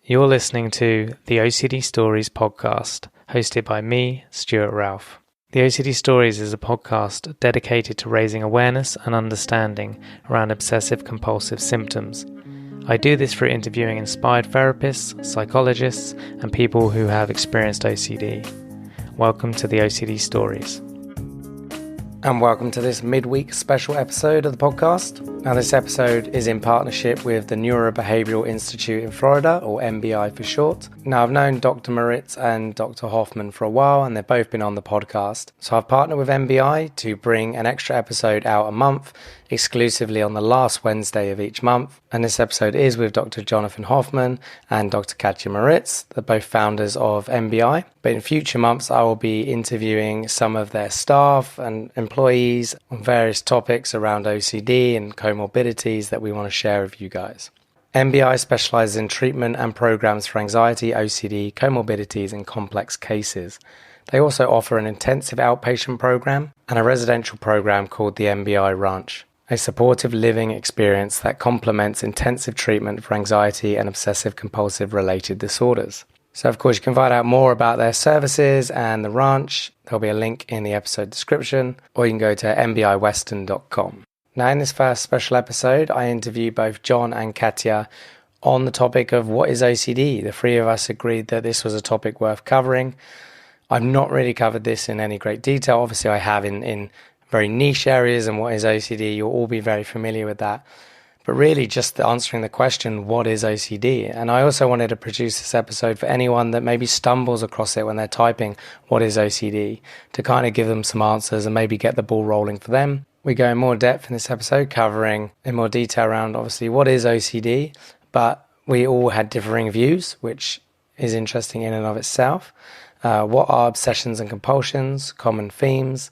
You're listening to the OCD Stories podcast, hosted by me, Stuart Ralph. The OCD Stories is a podcast dedicated to raising awareness and understanding around obsessive-compulsive symptoms. I do this through interviewing inspired therapists, psychologists, and people who have experienced OCD. Welcome to the OCD Stories. And welcome to this midweek special episode of the podcast. Now, this episode is in partnership with the Neurobehavioral Institute in Florida, or NBI for short. Now, I've known Dr. Moritz and Dr. Hoffman for a while, and they've both been on the podcast. So I've partnered with NBI to bring an extra episode out a month, exclusively on the last Wednesday of each month. And this episode is with Dr. Jonathan Hoffman and Dr. Katia Moritz. They're both founders of NBI. But in future months, I will be interviewing some of their staff and employees on various topics around OCD and comorbidities that we want to share with you guys. NBI specialises in treatment and programs for anxiety, OCD, comorbidities, and complex cases. They also offer an intensive outpatient program and a residential program called the NBI Ranch, a supportive living experience that complements intensive treatment for anxiety and obsessive-compulsive related disorders. So, of course, you can find out more about their services and the ranch. There'll be a link in the episode description, or you can go to nbiwestern.com. Now, in this first special episode, I interview both John and Katia on the topic of what is OCD. The three of us agreed that this was a topic worth covering. I've not really covered this in any great detail. Obviously, I have in very niche areas, and what is OCD, you'll all be very familiar with that. But really just answering the question, what is OCD? And I also wanted to produce this episode for anyone that maybe stumbles across it when they're typing, what is OCD? To kind of give them some answers and maybe get the ball rolling for them. We go in more depth in this episode, covering in more detail around, obviously, what is OCD? But we all had differing views, which is interesting in and of itself. What are obsessions and compulsions? Common themes.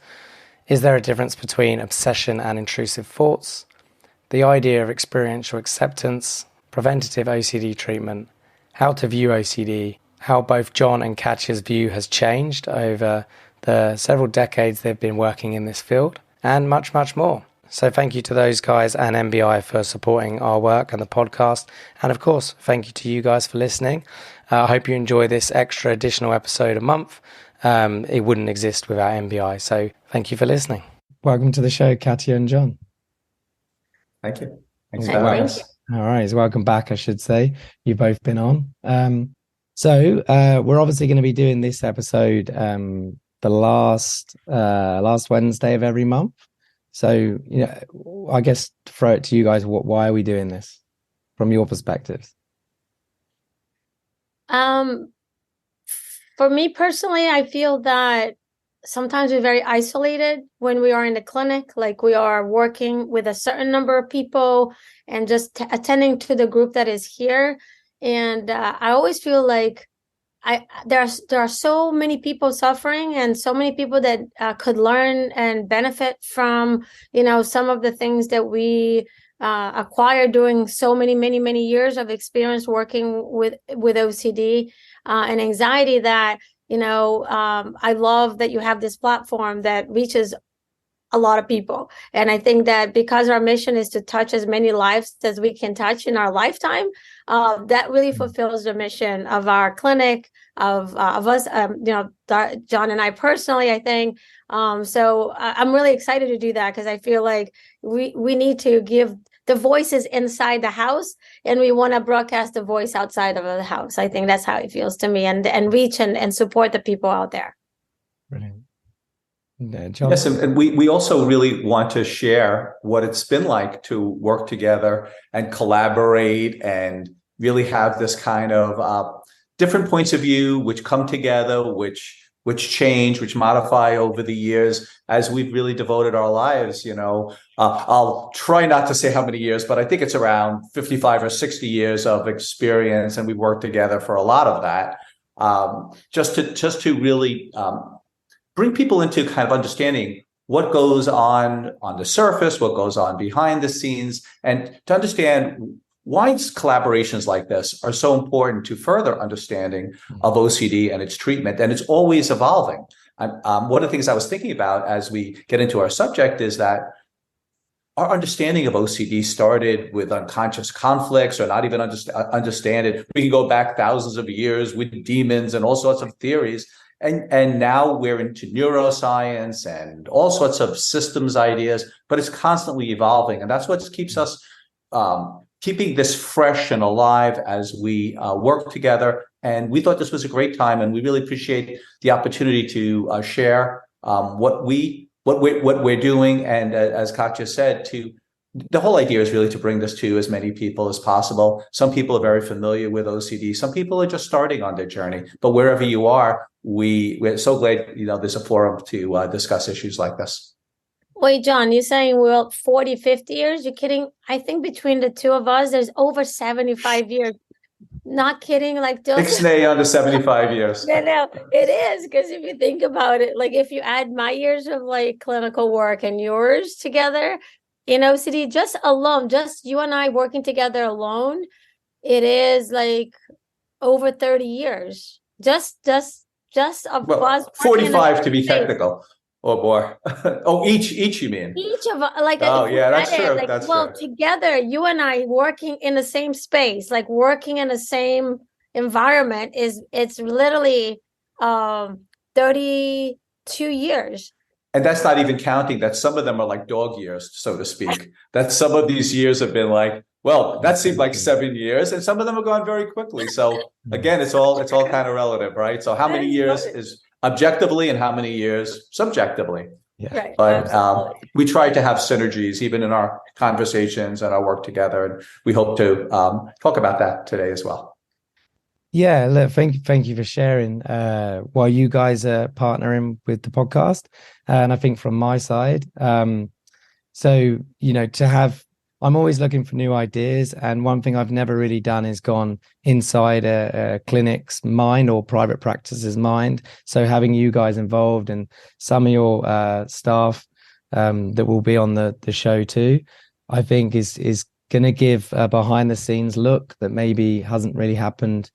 Is there a difference between obsession and intrusive thoughts? The idea of experiential acceptance, preventative OCD treatment, how to view OCD, how both John and Katia's view has changed over the several decades they've been working in this field, and much, much more. So thank you to those guys and NBI for supporting our work and the podcast. And of course, thank you to you guys for listening. I hope you enjoy this extra additional episode a month. It wouldn't exist without NBI. So thank you for listening. Welcome to the show, Katia and John. Thank you. Thanks for having us. All right. Welcome back, I should say. You've both been on. So we're obviously going to be doing this episode the last Wednesday of every month. So, I guess throw it to you guys. Why are we doing this from your perspectives? For me personally, I feel that sometimes we're very isolated when we are in the clinic, like we are working with a certain number of people and just attending to the group that is here. And I always feel like there are so many people suffering and so many people that could learn and benefit from, some of the things that we acquired during so many years of experience working with OCD and anxiety that, I love that you have this platform that reaches a lot of people. And I think that because our mission is to touch as many lives as we can touch in our lifetime, that really fulfills the mission of our clinic, of us, John and I personally, I think. So I'm really excited to do that because I feel like we need to give the voices inside the house, and we want to broadcast the voice outside of the house. I think that's how it feels to me, and reach and support the people out there. Brilliant. Yes, and we also really want to share what it's been like to work together and collaborate and really have this kind of different points of view which come together, which change, which modify over the years as we've really devoted our lives. I'll try not to say how many years, but I think it's around 55 or 60 years of experience, and we worked together for a lot of that. Just to really bring people into kind of understanding what goes on the surface, what goes on behind the scenes, and to understand why collaborations like this are so important to further understanding of OCD and its treatment. And it's always evolving. One of the things I was thinking about as we get into our subject is that our understanding of OCD started with unconscious conflicts or not even understand it. We can go back thousands of years with demons and all sorts of theories. And now we're into neuroscience and all sorts of systems ideas, but it's constantly evolving. And that's what keeps us keeping this fresh and alive as we work together. And we thought this was a great time, and we really appreciate the opportunity to share what we're doing. And as Katia said, the whole idea is really to bring this to as many people as possible. Some people are very familiar with OCD. Some people are just starting on their journey. But wherever you are, we're so glad there's a forum to discuss issues like this. Wait, John, you're saying we're 40, 50 years? You're kidding? I think between the two of us, there's over 75 years. Not kidding. Like, Ixnay under 75 years. No, it is. Because if you think about it, like if you add my years of like clinical work and yours together in OCD, just you and I working together alone, it is like over 30 years. Just of us. 45 to be technical. Oh boy. Oh, each you mean? Each of us, like, oh yeah, that's true. Like, that's well, true. Together, you and I working in the same space, like working in the same environment, it's literally 32 years. And that's not even counting that some of them are like dog years, so to speak. That some of these years have been like, well, that seemed like 7 years, and some of them have gone very quickly. So again, it's all kind of relative, right? So how many years is objectively and how many years subjectively? Yeah. Right. But we try to have synergies even in our conversations and our work together, and we hope to talk about that today as well. Yeah, look, thank you for sharing while you guys are partnering with the podcast. And I think from my side, so, I'm always looking for new ideas. And one thing I've never really done is gone inside a clinic's mind or private practice's mind. So having you guys involved and some of your staff that will be on the show too, I think is going to give a behind the scenes look that maybe hasn't really happened.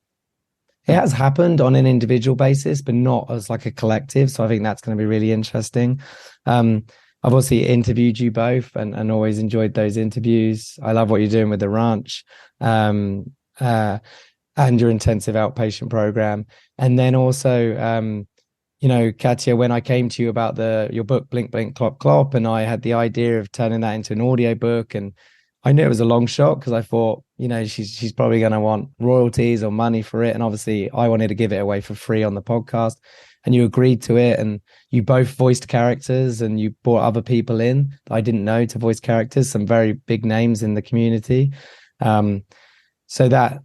It has happened on an individual basis, but not as like a collective. So I think that's going to be really interesting. I've obviously interviewed you both and always enjoyed those interviews. I love what you're doing with the ranch and your intensive outpatient program. And then also, Katia, when I came to you about your book, Blink, Blink, Clop, Clop, and I had the idea of turning that into an audiobook, and I knew it was a long shot because I thought, she's probably going to want royalties or money for it. And obviously I wanted to give it away for free on the podcast, and you agreed to it, and you both voiced characters, and you brought other people in that I didn't know to voice characters, some very big names in the community. So that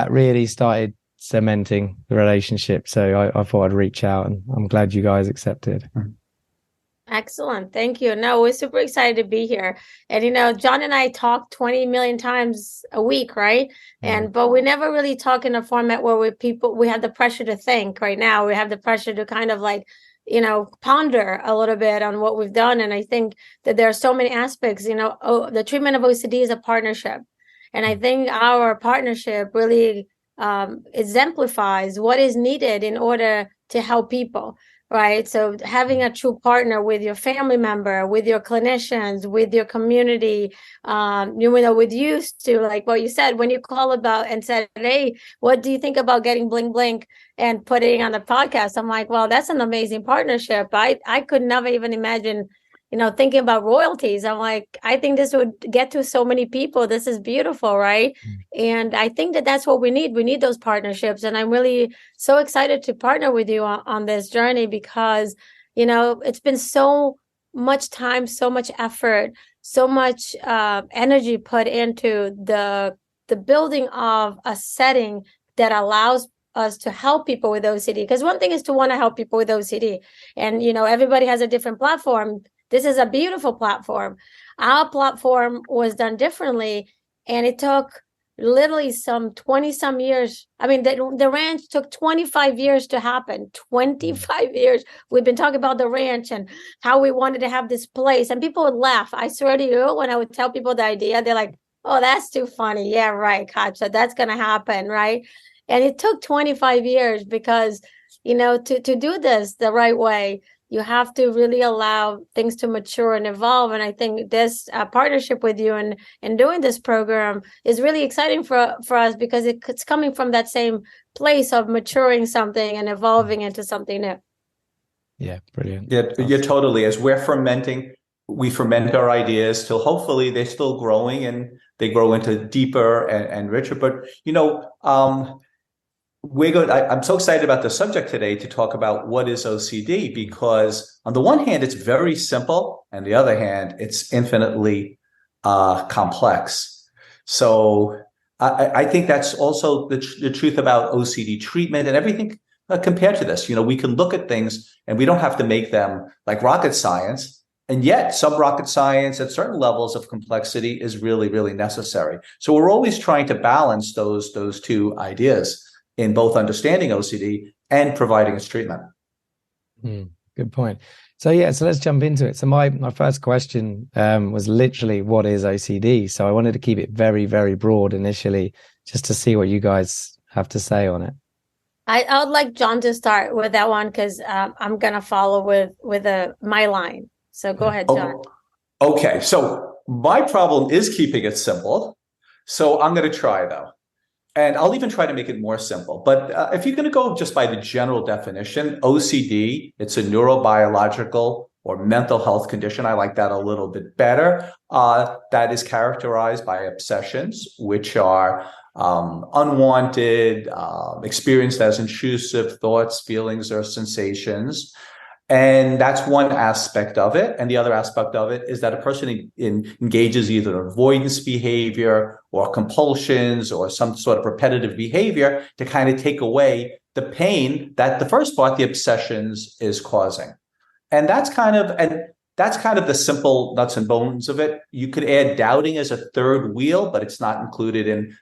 really started cementing the relationship. So I thought I'd reach out, and I'm glad you guys accepted. Excellent. Thank you. No, we're super excited to be here. And, John and I talk 20 million times a week, right? But we never really talk in a format where we have the pressure to think. Right now, we have the pressure to kind of like, ponder a little bit on what we've done. And I think that there are so many aspects, the treatment of OCD is a partnership. And I think our partnership really exemplifies what is needed in order to help people. Right. So having a true partner with your family member, with your clinicians, with your community, with you, to like what you said, when you call about and said, hey, what do you think about getting Blink Blink and putting on the podcast? I'm like, well, that's an amazing partnership. I could never even imagine, thinking about royalties. I'm like, I think this would get to so many people. This is beautiful. Right. And I think that that's what we need. We need those partnerships. And I'm really so excited to partner with you on this journey because, it's been so much time, so much effort, so much energy put into the building of a setting that allows us to help people with OCD. Because one thing is to want to help people with OCD. And, everybody has a different platform. This is a beautiful platform. Our platform was done differently, and it took literally some 20 some years. I mean, the ranch took 25 years to happen. 25 years. We've been talking about the ranch and how we wanted to have this place, and people would laugh. I swear to you, when I would tell people the idea, they're like, oh, that's too funny. Yeah, right, Katia, that's going to happen, right? And it took 25 years because, to do this the right way, You have to really allow things to mature and evolve. And I think this partnership with you and doing this program is really exciting for us, because it's coming from that same place of maturing something and evolving into something new. Yeah, brilliant. Yeah, totally. As we're fermenting, we ferment our ideas till hopefully they're still growing and they grow into deeper and richer. But, I'm so excited about the subject today to talk about what is OCD, because on the one hand, it's very simple, and the other hand, it's infinitely complex. So I think that's also the truth about OCD treatment and everything compared to this. We can look at things and we don't have to make them like rocket science. And yet some rocket science at certain levels of complexity is really, really necessary. So we're always trying to balance those two ideas in both understanding OCD and providing its treatment. Good point. So let's jump into it. So my first question was literally, what is OCD? So I wanted to keep it very, very broad initially, just to see what you guys have to say on it. I would like John to start with that one, because I'm going to follow with my line. So go ahead, John. Okay. So my problem is keeping it simple. So I'm going to try, though. And I'll even try to make it more simple. But if you're going to go just by the general definition, OCD, it's a neurobiological or mental health condition. I like that a little bit better. That is characterized by obsessions, which are unwanted, experienced as intrusive thoughts, feelings, or sensations. And that's one aspect of it. And the other aspect of it is that a person engages either in avoidance behavior or compulsions or some sort of repetitive behavior to kind of take away the pain that the first part, the obsessions, is causing. And that's kind of the simple nuts and bones of it. You could add doubting as a third wheel, but it's not included in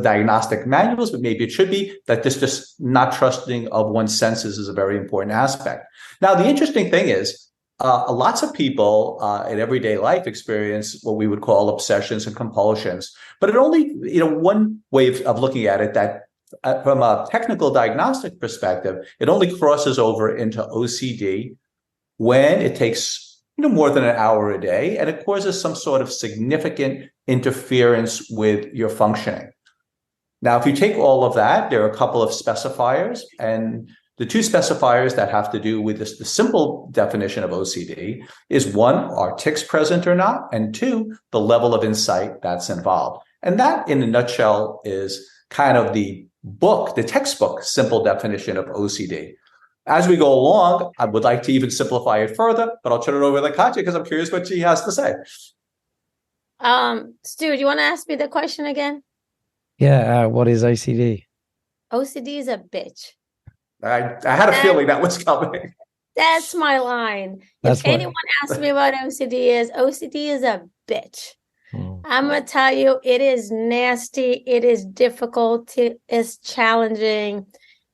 diagnostic manuals, but maybe it should be. That this just not trusting of one's senses is a very important aspect. Now, the interesting thing is, lots of people in everyday life experience what we would call obsessions and compulsions, but it only, one way of looking at it, that from a technical diagnostic perspective, it only crosses over into OCD when it takes more than an hour a day, and it causes some sort of significant interference with your functioning. Now, if you take all of that, there are a couple of specifiers, and the two specifiers that have to do with this, the simple definition of OCD is, one, are tics present or not, and two, the level of insight that's involved. And that, in a nutshell, is kind of the textbook simple definition of OCD. As we go along, I would like to even simplify it further, but I'll turn it over to Katia because I'm curious what she has to say. Stu, do you want to ask me the question again? Yeah, what is OCD? OCD is a bitch. I had a feeling that was coming. That's my line. If anyone asks me what OCD is a bitch. I'm going to tell you, it is nasty, it is difficult, it is challenging.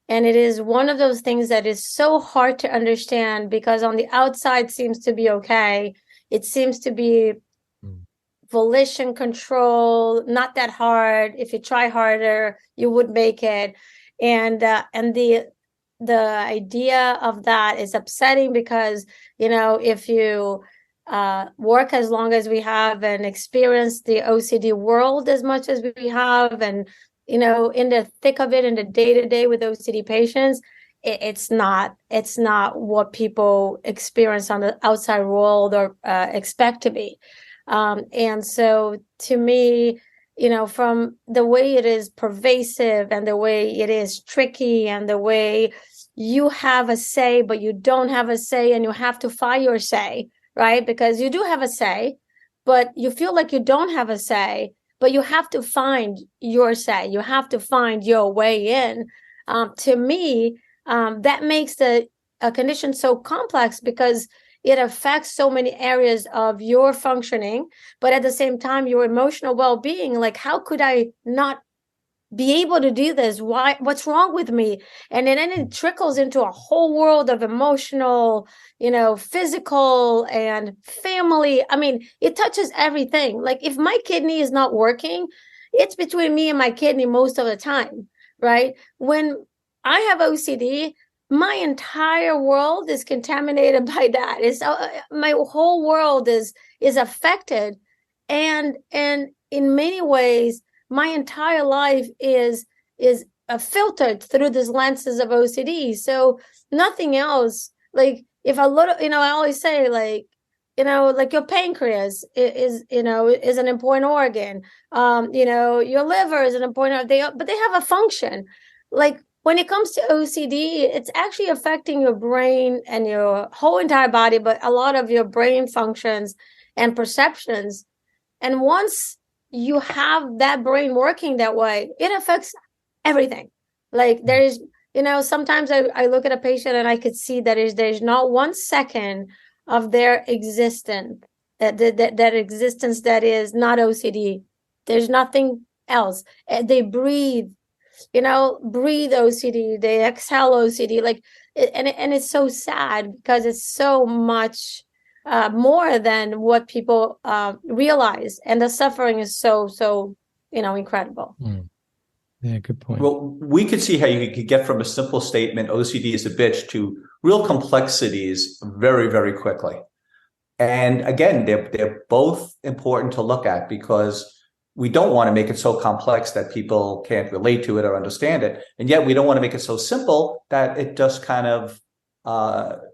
And it is one of those things that is so hard to understand, because on the outside seems to be okay. It seems to be volition control, not that hard. If you try harder, you would make it. And the idea of that is upsetting, because, if you work as long as we have and experience the OCD world as much as we have, and in the thick of it, in the day-to-day with OCD patients, it's not what people experience on the outside world or expect to be. And so to me, from the way it is pervasive and the way it is tricky and the way you have a say, but you don't have a say, and you have to find your say, right? Because you do have a say, but you feel like you don't have a say. But you have to find your say. You have to find your way in. To me, that makes a condition so complex, because it affects so many areas of your functioning, but at the same time, your emotional well-being. Like, how could I not be able to do this? What's wrong with me? And then it trickles into a whole world of emotional, physical and family. I mean, it touches everything. Like, if my kidney is not working, it's between me and my kidney most of the time, right? When I have OCD, my entire world is contaminated by that. It's my whole world is affected, and in many ways, my entire life is filtered through these lenses of OCD. So nothing else. Like if a little, I always say like, like your pancreas is an important organ. Your liver is an important. But they have a function. Like when it comes to OCD, it's actually affecting your brain and your whole entire body, but a lot of your brain functions and perceptions. And once you have that brain working that way, it affects everything. Like there is, sometimes I look at a patient and I could see that there's not 1 second of their existence, that existence that is not OCD. There's nothing else. They breathe OCD, they exhale OCD, and it's so sad because it's so much more than what people realize, and the suffering is so incredible. Yeah, good point. Well, we could see how you could get from a simple statement, OCD is a bitch, to real complexities very, very quickly. And again, they're both important to look at, because we don't want to make it so complex that people can't relate to it or understand it. And yet we don't want to make it so simple that it just kind of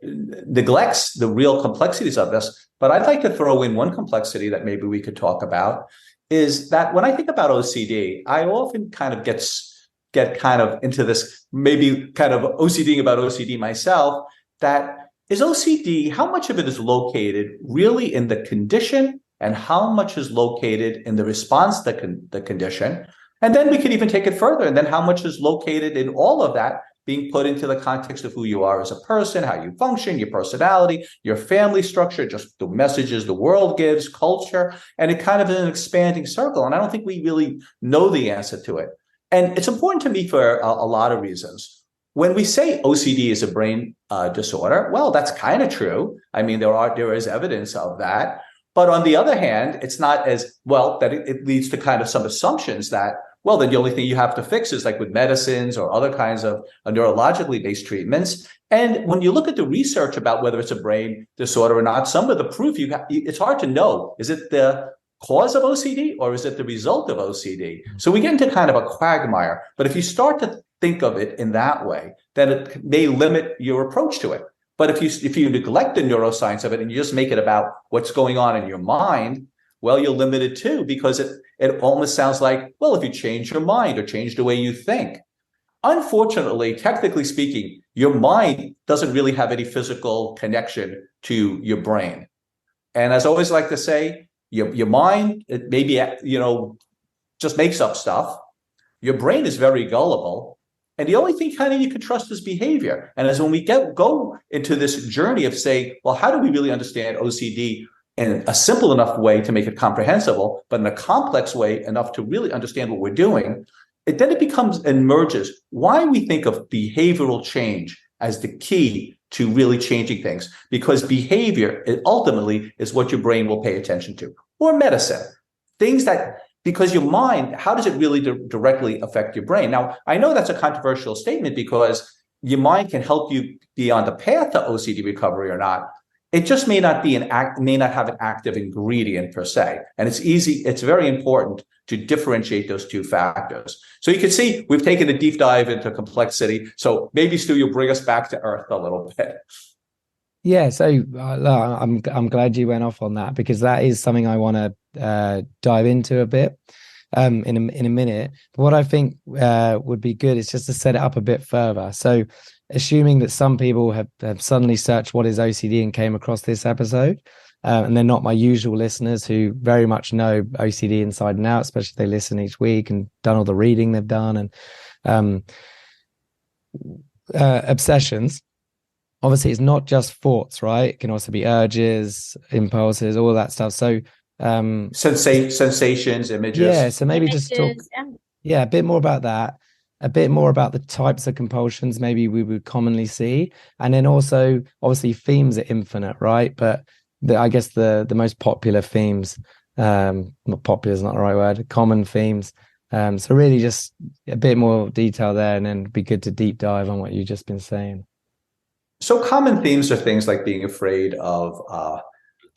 neglects the real complexities of this. But I'd like to throw in one complexity that maybe we could talk about, is that when I think about OCD, I often kind of get kind of into this, maybe kind of OCDing about OCD myself, that is OCD, how much of it is located really in the condition, and how much is located in the response to the condition? And then we could even take it further, and then how much is located in all of that being put into the context of who you are as a person, how you function, your personality, your family structure, just the messages the world gives, culture, and it kind of is an expanding circle. And I don't think we really know the answer to it. And it's important to me for a lot of reasons. When we say OCD is a brain disorder, well, that's kind of true. I mean, there is evidence of that. But on the other hand, it's not as well that it leads to kind of some assumptions that, well, then the only thing you have to fix is like with medicines or other kinds of neurologically based treatments. And when you look at the research about whether it's a brain disorder or not, some of the proof it's hard to know. Is it the cause of OCD or is it the result of OCD? So we get into kind of a quagmire. But if you start to think of it in that way, then it may limit your approach to it. But if you neglect the neuroscience of it and you just make it about what's going on in your mind, well, you're limited too, because it almost sounds like, well, if you change your mind or change the way you think. Unfortunately, technically speaking, your mind doesn't really have any physical connection to your brain. And as I always like to say, your mind, it maybe, just makes up stuff. Your brain is very gullible. And the only thing kind of you can trust is behavior. And as when we go into this journey of saying, well, how do we really understand OCD in a simple enough way to make it comprehensible, but in a complex way enough to really understand what we're doing, then it becomes and merges why we think of behavioral change as the key to really changing things. Because behavior ultimately is what your brain will pay attention to. Or medicine, things that, because your mind, how does it really directly affect your brain? Now, I know that's a controversial statement because your mind can help you be on the path to OCD recovery or not. It just may not have an active ingredient per se. And it's very important to differentiate those two factors. So you can see we've taken a deep dive into complexity. So maybe, Stu, you'll bring us back to earth a little bit. Yeah, so I'm glad you went off on that, because that is something I want to dive into a bit in a minute. But what I think would be good is just to set it up a bit further. So assuming that some people have suddenly searched what is OCD and came across this episode, and they're not my usual listeners who very much know OCD inside and out, especially if they listen each week and done all the reading they've done, and obsessions. Obviously, it's not just thoughts, right? It can also be urges, impulses, all that stuff. So sensations, images. Yeah, so maybe just talk a bit more about that, a bit more about the types of compulsions maybe we would commonly see. And then also, obviously, themes are infinite, right? But I guess the most popular themes, not popular is not the right word, common themes. So really just a bit more detail there, and then it'd be good to deep dive on what you've just been saying. So common themes are things like being afraid of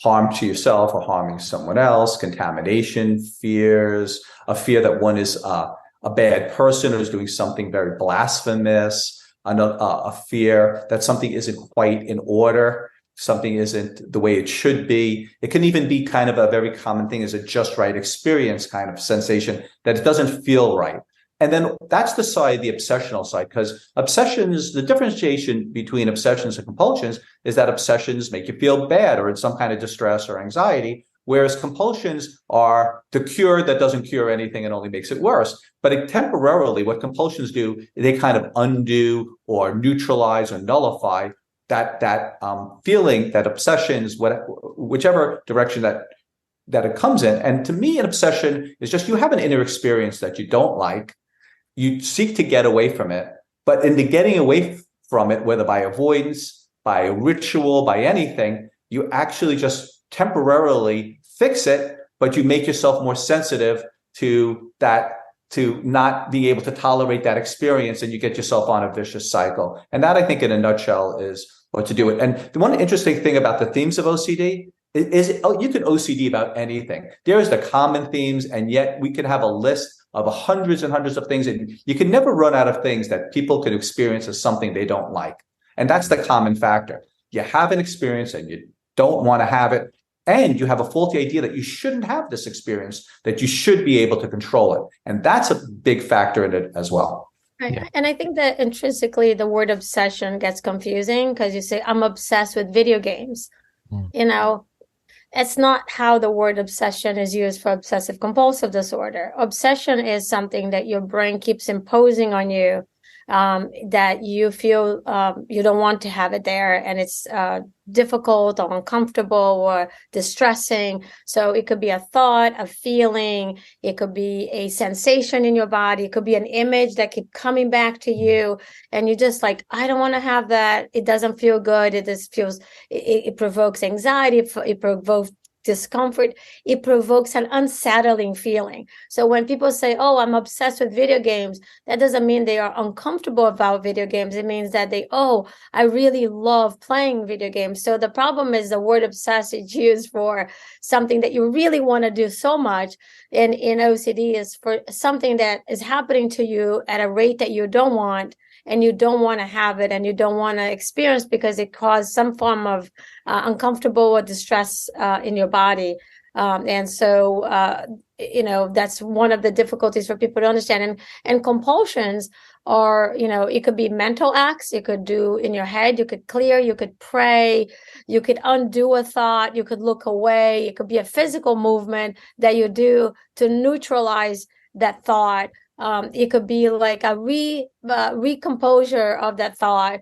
harm to yourself or harming someone else, contamination, fears, a fear that one is a bad person or is doing something very blasphemous, a fear that something isn't quite in order, something isn't the way it should be. It can even be kind of a very common thing as a just right experience kind of sensation that it doesn't feel right. And then that's the side, the obsessional side, because obsessions, the differentiation between obsessions and compulsions is that obsessions make you feel bad or in some kind of distress or anxiety, whereas compulsions are the cure that doesn't cure anything and only makes it worse. But temporarily, what compulsions do, they kind of undo or neutralize or nullify that feeling, that obsessions, whichever direction that it comes in. And to me, an obsession is just you have an inner experience that you don't like. You seek to get away from it, but in the getting away from it, whether by avoidance, by a ritual, by anything, you actually just temporarily fix it, but you make yourself more sensitive to that, to not be able to tolerate that experience, and you get yourself on a vicious cycle. And that, I think, in a nutshell, is what to do it. And the one interesting thing about the themes of OCD is you can OCD about anything. There's the common themes, and yet we can have a list of hundreds and hundreds of things, and you can never run out of things that people could experience as something they don't like. And that's the common factor. You have an experience and you don't want to have it, and you have a faulty idea that you shouldn't have this experience, that you should be able to control it. And that's a big factor in it as well. Right. Yeah. And I think that intrinsically the word obsession gets confusing because you say, I'm obsessed with video games. You know, it's not how the word obsession is used for obsessive compulsive disorder. Obsession is something that your brain keeps imposing on you, that you feel you don't want to have it there, and it's difficult or uncomfortable or distressing. So it could be a thought, a feeling, it could be a sensation in your body, it could be an image that keep coming back to you, and you're just like, I don't want to have that. It doesn't feel good. It just feels, it provokes anxiety, it provokes discomfort, it provokes an unsettling feeling. So when people say, oh, I'm obsessed with video games, that doesn't mean they are uncomfortable about video games. It means that I really love playing video games. So the problem is the word obsessed is used for something that you really want to do so much. And in OCD is for something that is happening to you at a rate that you don't want, and you don't want to have it, and you don't want to experience because it caused some form of uncomfortable or distress in your body. And so, that's one of the difficulties for people to understand. And compulsions are, it could be mental acts you could do in your head. You could clear, you could pray, you could undo a thought, you could look away. It could be a physical movement that you do to neutralize that thought. It could be like a recomposure of that thought.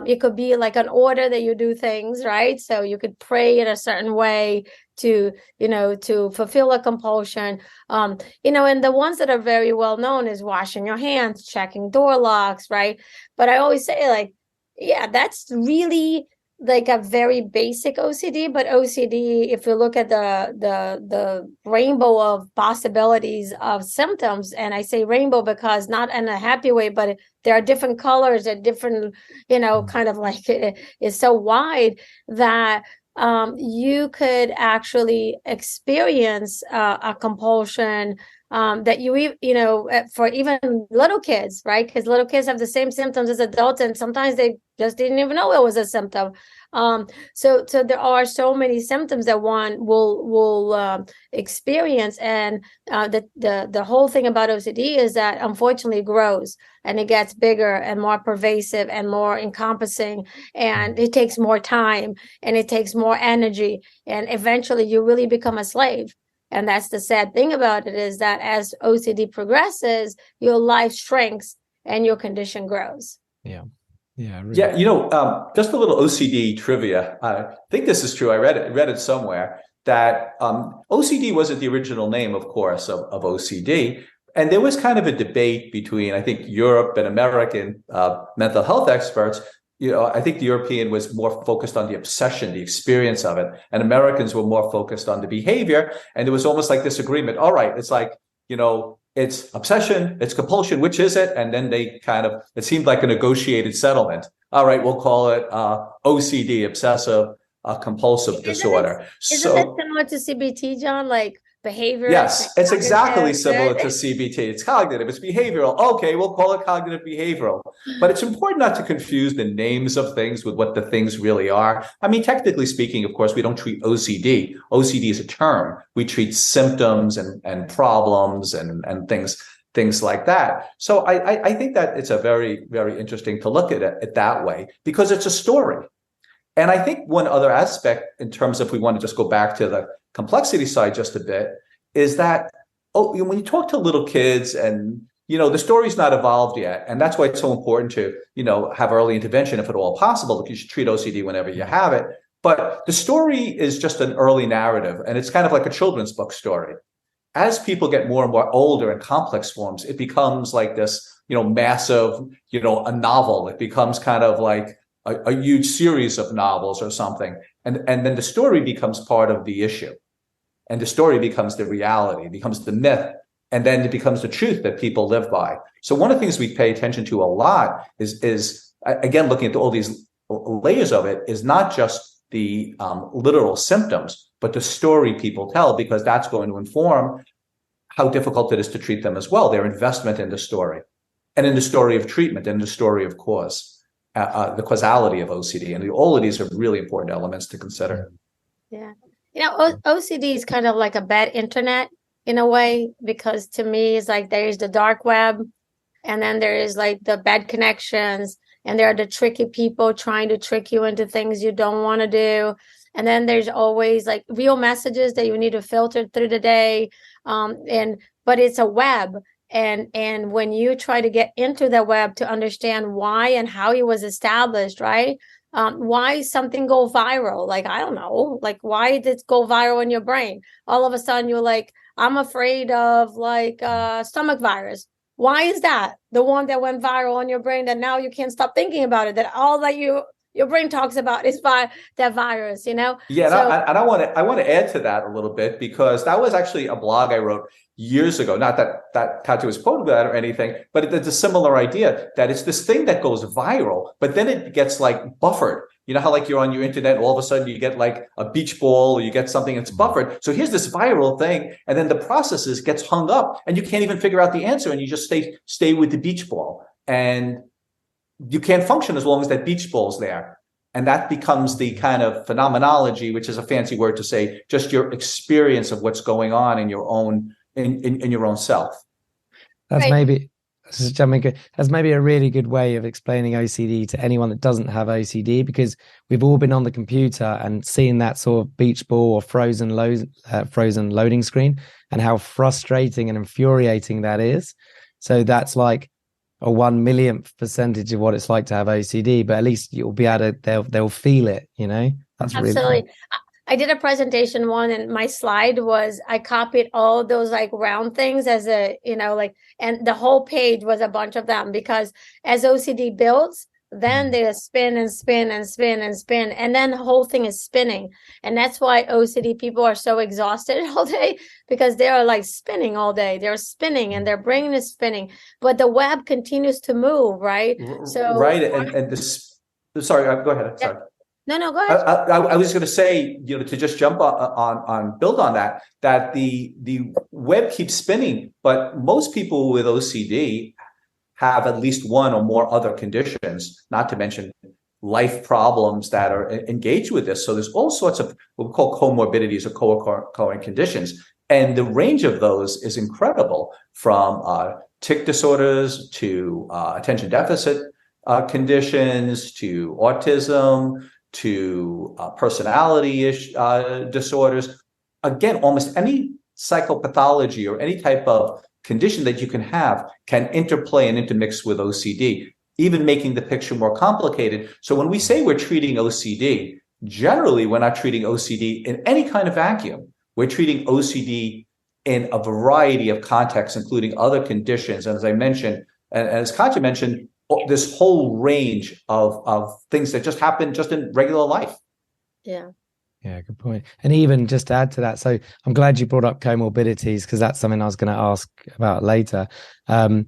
It could be like an order that you do things, right? So you could pray in a certain way to fulfill a compulsion. And the ones that are very well known is washing your hands, checking door locks, right? But I always say, that's really like a very basic OCD, but OCD, if you look at the rainbow of possibilities of symptoms, and I say rainbow because not in a happy way, but there are different colors and different, kind of like it's so wide that you could actually experience a compulsion that for even little kids, right? Because little kids have the same symptoms as adults, and sometimes they just didn't even know it was a symptom. So there are so many symptoms that one will experience, and the whole thing about OCD is that unfortunately it grows and it gets bigger and more pervasive and more encompassing, and it takes more time and it takes more energy, and eventually you really become a slave. And that's the sad thing about it, is that as OCD progresses, your life shrinks and your condition grows. Yeah. Yeah. Really. Yeah. Just a little OCD trivia. I think this is true. I read it somewhere that OCD wasn't the original name, of course, of OCD. And there was kind of a debate between, I think, Europe and American mental health experts. I think the European was more focused on the obsession, the experience of it, and Americans were more focused on the behavior. And there was almost like this agreement. All right, it's like, it's obsession, it's compulsion, which is it? And then they it seemed like a negotiated settlement all right, we'll call it OCD, obsessive compulsive disorder. Isn't that similar to CBT, John? Like behavior? Yes, it's exactly similar to CBT. It's cognitive, it's behavioral. Okay, we'll call it cognitive behavioral. But it's important not to confuse the names of things with what the things really are. I mean, technically speaking, of course, we don't treat OCD. OCD is a term. We treat symptoms and problems and things like that. So I think that it's a very, very interesting to look at it that way because it's a story. And I think one other aspect in terms of, if we want to just go back to the complexity side just a bit, is that when you talk to little kids and, the story's not evolved yet. And that's why it's so important to, have early intervention if at all possible. If you should treat OCD whenever you have it. But the story is just an early narrative, and it's kind of like a children's book story. As people get more and more older in complex forms, it becomes like this, massive, a novel. It becomes kind of like a huge series of novels or something. And then the story becomes part of the issue. And the story becomes the reality, becomes the myth. And then it becomes the truth that people live by. So one of the things we pay attention to a lot is again, looking at all these layers of it, is not just the literal symptoms, but the story people tell, because that's going to inform how difficult it is to treat them as well. Their investment in the story and in the story of treatment and the story of cause. The causality of OCD, and all of these are really important elements to consider. Yeah. OCD is kind of like a bad internet in a way, because to me, it's like there's the dark web, and then there is like the bad connections, and there are the tricky people trying to trick you into things you don't want to do. And then there's always like real messages that you need to filter through the day. But it's a web. And when you try to get into the web to understand why and how it was established, right? Why something go viral? Like, I don't know, like why did it go viral in your brain? All of a sudden you're like, I'm afraid of like stomach virus. Why is that the one that went viral in your brain that now you can't stop thinking about it? That all that your brain talks about is that virus, Yeah, so, and I want to add to that a little bit, because that was actually a blog I wrote years ago. Not that Katia was quoted that or anything, but it's a similar idea that it's this thing that goes viral, but then it gets like buffered. You know how like you're on your internet, all of a sudden you get like a beach ball, or you get something that's buffered. So here's this viral thing, and then the processes gets hung up, and you can't even figure out the answer, and you just stay with the beach ball, and you can't function as long as that beach ball's there. And that becomes the kind of phenomenology, which is a fancy word to say just your experience of what's going on in your own in your own self. That's maybe a really good way of explaining OCD to anyone that doesn't have OCD, because we've all been on the computer and seen that sort of beach ball or frozen loading screen, and how frustrating and infuriating that is. So that's like a 1/1,000,000th percentage of what it's like to have OCD, but at least you'll be able to, they'll feel it, That's absolutely. Really I did a presentation one, and my slide was, I copied all those like round things as a, and the whole page was a bunch of them, because as OCD builds, then they spin and spin and spin and spin, and then the whole thing is spinning. And that's why OCD people are so exhausted all day, because they are like spinning all day. They're spinning and their brain is spinning, but the web continues to move, right? So right, and this. Sorry, go ahead. Sorry. No, go ahead. I was going to say, to just jump on build on that the web keeps spinning, but most people with OCD have at least one or more other conditions, not to mention life problems that are engaged with this. So there's all sorts of what we call comorbidities or co-occurring conditions. And the range of those is incredible, from tic disorders to attention deficit conditions to autism to personality disorders. Again, almost any psychopathology or any type of condition that you can have can interplay and intermix with OCD, even making the picture more complicated. So when we say we're treating OCD, generally we're not treating OCD in any kind of vacuum. We're treating OCD in a variety of contexts, including other conditions. And as I mentioned, and as Katia mentioned, this whole range of things that just happen just in regular life. Yeah, good point. And even just to add to that, so I'm glad you brought up comorbidities, because that's something I was going to ask about later. But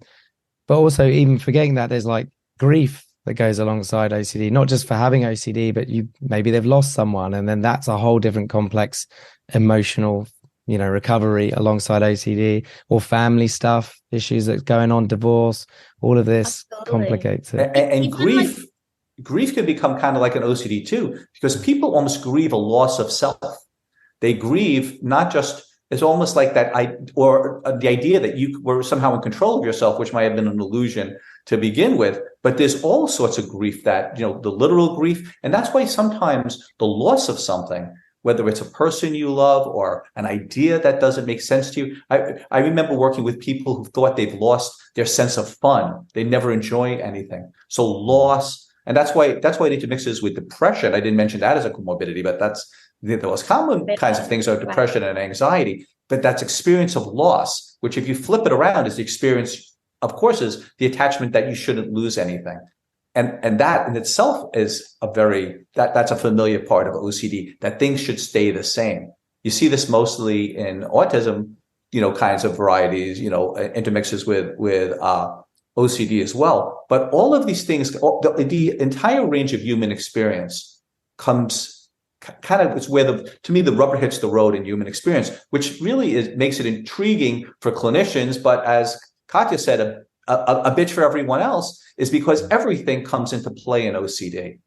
also, even forgetting that, there's like grief that goes alongside OCD, not just for having OCD, but maybe they've lost someone, and then that's a whole different complex emotional, recovery alongside OCD, or family stuff, issues that's going on, divorce, all of this complicates it. And grief can become kind of like an OCD too, because people almost grieve a loss of self. They grieve not just, it's almost like that, the idea that you were somehow in control of yourself, which might have been an illusion to begin with. But there's all sorts of grief that, the literal grief. And that's why sometimes the loss of something, whether it's a person you love or an idea that doesn't make sense to you. I remember working with people who thought they've lost their sense of fun. They never enjoy anything. So loss, and that's why it intermixes with depression. I didn't mention that as a comorbidity, but that's the most common kinds of things are depression and anxiety. But that's experience of loss, which if you flip it around is the experience, of course, is the attachment that you shouldn't lose anything. And that in itself is that's a familiar part of OCD, that things should stay the same. You see this mostly in autism, kinds of varieties, intermixes with OCD as well. But all of these things, the entire range of human experience comes kind of, it's where to me, the rubber hits the road in human experience, which really makes it intriguing for clinicians. But as Katia said, a bitch for everyone else, is because everything comes into play in OCD.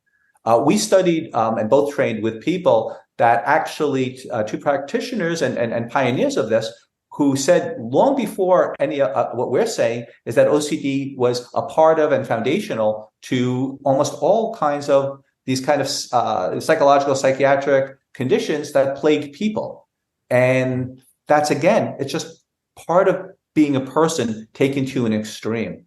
We studied and both trained with people that actually, two practitioners and pioneers of this, who said long before any what we're saying is that OCD was a part of and foundational to almost all kinds of these kind of psychological, psychiatric conditions that plague people. And that's, again, it's just part of being a person taken to an extreme.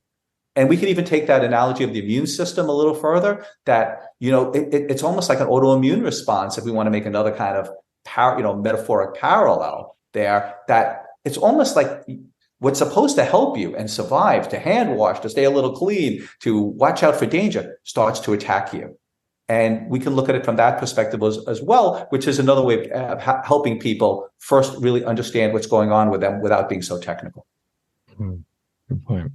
And we could even take that analogy of the immune system a little further, that, it's almost like an autoimmune response, if we want to make another kind of metaphoric parallel there, that it's almost like what's supposed to help you and survive, to hand wash, to stay a little clean, to watch out for danger, starts to attack you. And we can look at it from that perspective as well, which is another way of helping people first really understand what's going on with them without being so technical. Good point.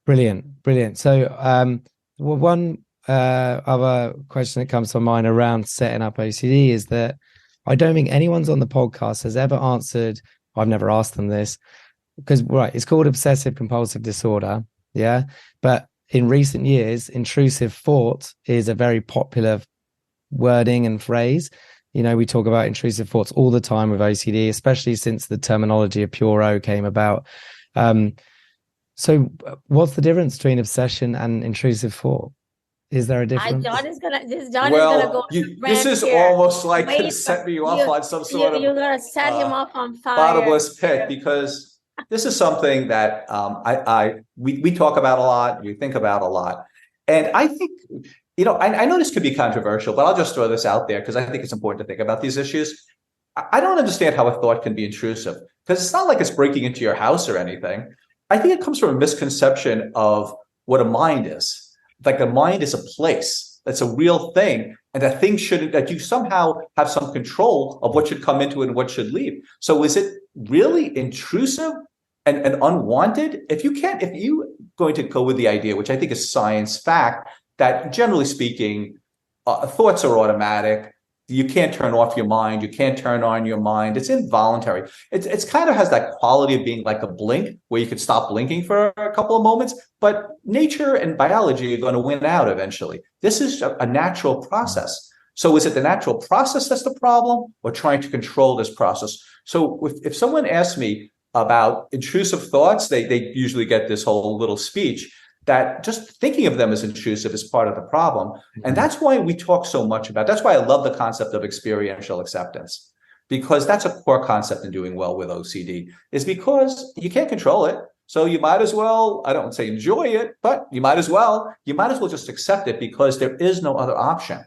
Brilliant. So one other question that comes to mind around setting up OCD is that I don't think anyone's on the podcast has ever answered, I've never asked them this, because it's called Obsessive-Compulsive disorder, yeah? But in recent years, intrusive thought is a very popular wording and phrase. We talk about intrusive thoughts all the time with OCD, especially since the terminology of pure O came about. So what's the difference between obsession and intrusive thought? Is there a difference? John is gonna go. This is almost like to set me off on some sort of. You're gonna set him off on fire. Bottomless pit, because this is something that we talk about a lot, we think about a lot, and I think I know this could be controversial, but I'll just throw this out there because I think it's important to think about these issues. I don't understand how a thought can be intrusive, because it's not like it's breaking into your house or anything. I think it comes from a misconception of what a mind is. Like, a mind is a place, that's a real thing, and that you somehow have some control of what should come into it and what should leave. So is it really intrusive and unwanted? If you're going to go with the idea, which I think is science fact, that generally speaking, thoughts are automatic. You can't turn off your mind. You can't turn on your mind. It's involuntary. It's kind of has that quality of being like a blink, where you could stop blinking for a couple of moments, but nature and biology are going to win out eventually. This is a natural process. So is it the natural process that's the problem, or trying to control this process? So if someone asks me about intrusive thoughts, they usually get this whole little speech that just thinking of them as intrusive is part of the problem. And that's why we talk so much about, that's why I love the concept of experiential acceptance, because that's a core concept in doing well with OCD, is because you can't control it. So you might as well, I don't say enjoy it, but you might as well just accept it, because there is no other option.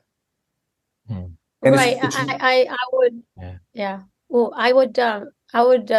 And right. I would, yeah. Well, I would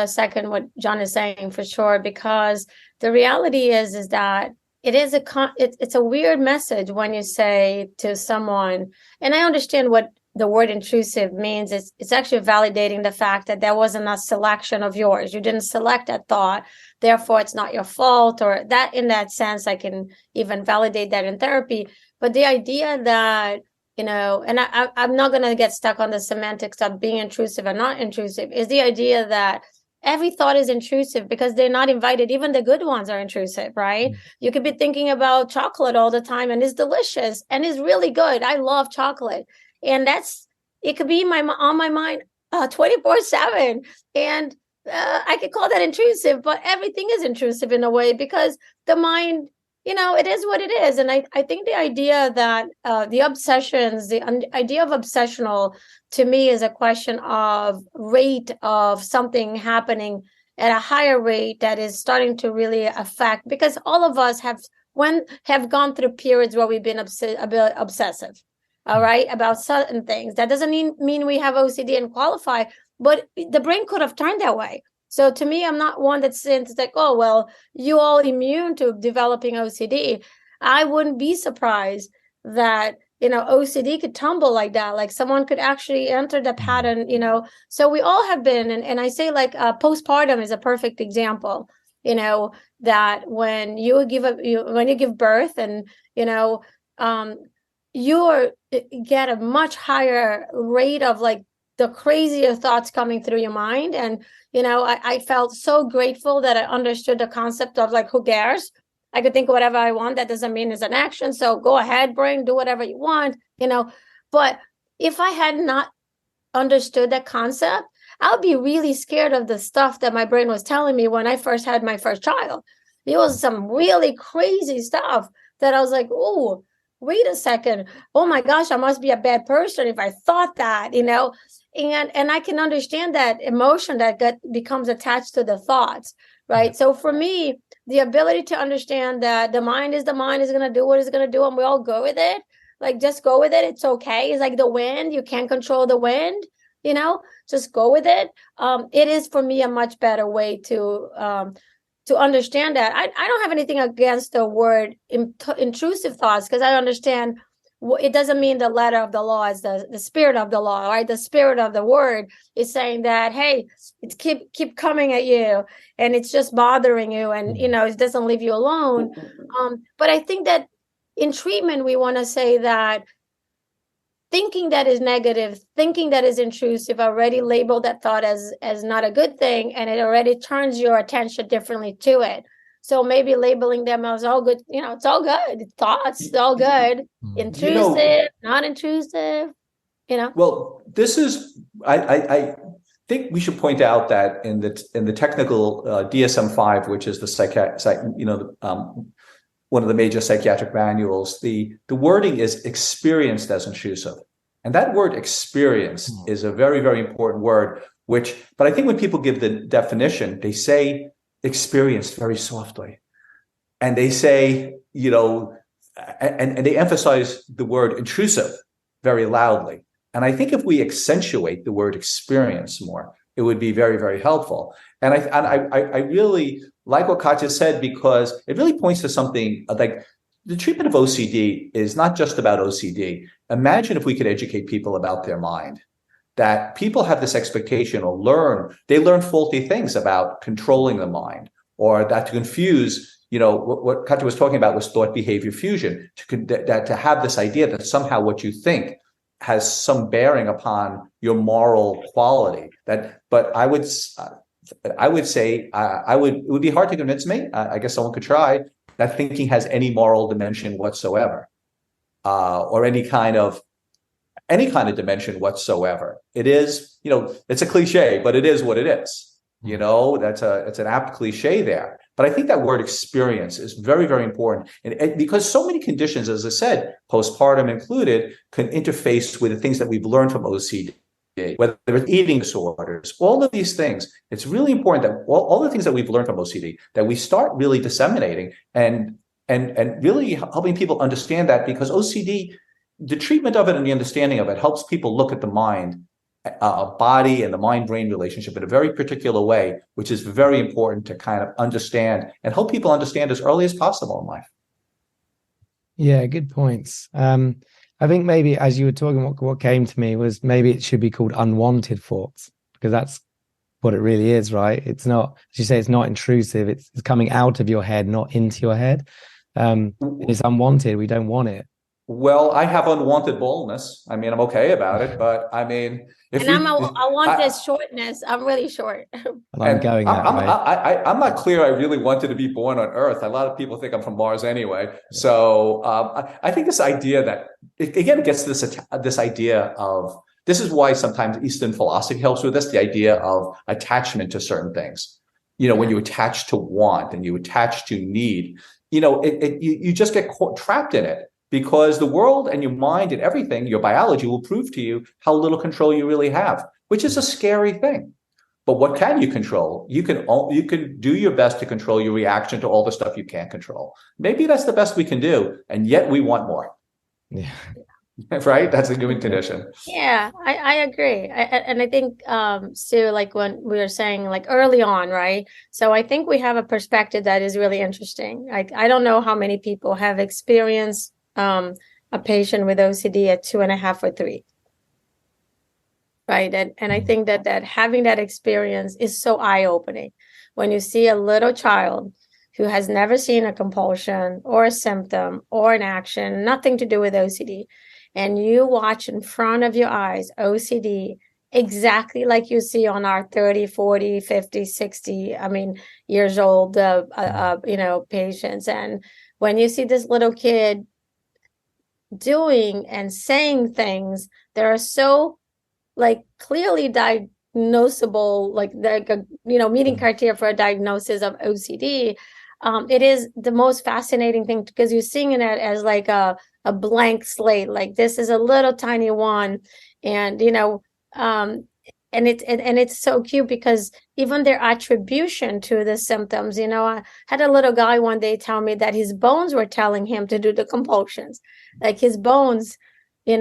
second what John is saying for sure, because the reality is that it is it's a weird message when you say to someone, and I understand what the word intrusive means. It's actually validating the fact that there wasn't a selection of yours. You didn't select that thought. therefore it's not your fault, or that in that sense, I can even validate that in therapy. But the idea that, and I'm not going to get stuck on the semantics of being intrusive or not intrusive, is the idea that every thought is intrusive because they're not invited. Even the good ones are intrusive, right? You could be thinking about chocolate all the time and it's delicious and it's really good. I love chocolate. And it could be on my mind 24/7. And I could call that intrusive, but everything is intrusive in a way because the mind, it is what it is. And I think the idea that the obsessions, the idea of obsessional to me is a question of rate of something happening at a higher rate that is starting to really affect, because all of us have gone through periods where we've been obsessive, all right, about certain things. That doesn't mean we have OCD and qualify, but the brain could have turned that way. So to me, I'm not one that says like, oh, well, you all immune to developing OCD. I wouldn't be surprised that, OCD could tumble like that. Like someone could actually enter the pattern, So we all have been, and I say like postpartum is a perfect example, that when you give birth and, you get a much higher rate of like the crazier thoughts coming through your mind. And, I felt so grateful that I understood the concept of like, who cares? I could think whatever I want. That doesn't mean it's an action. So go ahead, brain, do whatever you want, But if I had not understood that concept, I would be really scared of the stuff that my brain was telling me when I first had my first child. It was some really crazy stuff that I was like, oh, wait a second. Oh my gosh, I must be a bad person if I thought that, And I can understand that emotion that becomes attached to the thoughts, right? So for me, the ability to understand that the mind is going to do what it's going to do, and we all go with it. Like, just go with it. It's okay. It's like the wind. You can't control the wind, just go with it. It is for me a much better way to understand that. I don't have anything against the word intrusive thoughts, because I understand it doesn't mean the letter of the law is the spirit of the law, right? The spirit of the word is saying that, hey, it's keep coming at you and it's just bothering you, and it doesn't leave you alone. But I think that in treatment, we want to say that thinking that is negative, thinking that is intrusive, already labeled that thought as not a good thing, and it already turns your attention differently to it. So maybe labeling them as all good, it's all good. Thoughts, it's all good. Intrusive, not intrusive, Well, this is, I think we should point out that in the technical DSM-5, which is one of the major psychiatric manuals, the wording is experienced as intrusive. And that word experience is a very, very important word, but I think when people give the definition, they say experienced very softly. And they say, and they emphasize the word intrusive very loudly. And I think if we accentuate the word experience more, it would be very, very helpful. And I really like what Katia said, because it really points to something like the treatment of OCD is not just about OCD. Imagine if we could educate people about their mind, that people have this expectation or they learn faulty things about controlling the mind, or that to confuse, what Katia was talking about was thought behavior fusion, to have this idea that somehow what you think has some bearing upon your moral quality. But I would say it would be hard to convince me. I guess someone could try, that thinking has any moral dimension whatsoever, or any kind of dimension whatsoever. It is, it's a cliche, but it is what it is. It's an apt cliche there. But I think that word experience is very, very important. And because so many conditions, as I said, postpartum included, can interface with the things that we've learned from OCD, whether it's eating disorders, all of these things. It's really important that all the things that we've learned from OCD, that we start really disseminating and really helping people understand that, because OCD, the treatment of it and the understanding of it helps people look at the mind, body and the mind-brain relationship in a very particular way, which is very important to kind of understand and help people understand as early as possible in life. Yeah, good points. I think maybe as you were talking, what came to me was maybe it should be called unwanted thoughts, because that's what it really is, right? It's not, as you say, it's not intrusive. It's coming out of your head, not into your head. It's unwanted. We don't want it. Well, I have unwanted boldness. I mean, I'm okay about it, but I mean, I want this shortness. I'm really short. And I'm going that way. I'm not clear I really wanted to be born on Earth. A lot of people think I'm from Mars anyway. So I think this idea that, again, it gets to this idea of, this is why sometimes Eastern philosophy helps with this, the idea of attachment to certain things. You know, when you attach to want and you attach to need, you know, you just get trapped in it. Because the world and your mind and everything, your biology will prove to you how little control you really have, which is a scary thing. But what can you control? You can do your best to control your reaction to all the stuff you can't control. Maybe that's the best we can do, and yet we want more. Yeah. Right? That's a human condition. Yeah, I agree. And I think, Sue, like when we were saying, like early on, right? So I think we have a perspective that is really interesting. Like, I don't know how many people have experienced a patient with OCD at 2.5 or 3. Right. And I think that having that experience is so eye-opening when you see a little child who has never seen a compulsion or a symptom or an action, nothing to do with OCD, and you watch in front of your eyes OCD exactly like you see on our 30, 40, 50, 60, years old, patients. And when you see this little kid doing and saying things that are so like clearly diagnosable, like meeting criteria for a diagnosis of OCD, it is the most fascinating thing, because you're seeing it as like a blank slate. Like, this is a little tiny one, and and it's so cute because even their attribution to the symptoms, I had a little guy one day tell me that his bones were telling him to do the compulsions. Like, his bones, it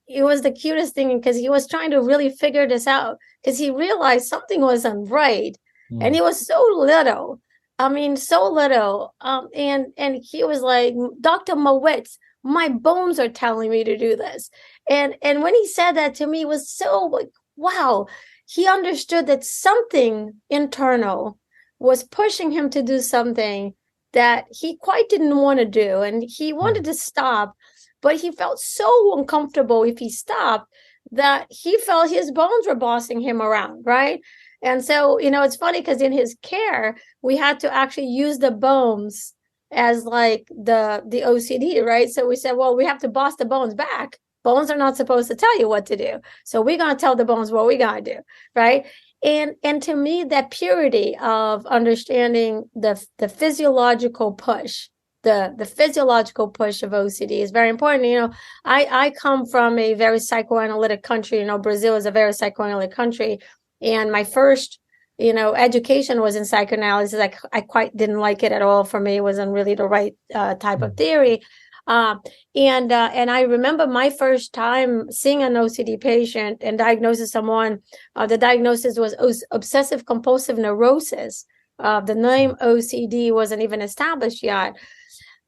was the cutest thing, because he was trying to really figure this out, because he realized something wasn't right. And he was so little. So little. And he was like, Dr. Moritz, my bones are telling me to do this. And when he said that to me, it was so like, wow, he understood that something internal was pushing him to do something that he quite didn't want to do. And he wanted to stop, but he felt so uncomfortable if he stopped that he felt his bones were bossing him around, right? And so, it's funny because in his care, we had to actually use the bones as like the OCD, right? So we said, well, we have to boss the bones back. Bones are not supposed to tell you what to do. So we're going to tell the bones what we got to do, right? And to me, that purity of understanding the physiological push, the physiological push of OCD is very important. I come from a very psychoanalytic country. Brazil is a very psychoanalytic country. And my first, education was in psychoanalysis. I quite didn't like it at all. For me, it wasn't really the right type of theory. And I remember my first time seeing an OCD patient and diagnosing someone. The diagnosis was obsessive-compulsive neurosis. The name OCD wasn't even established yet.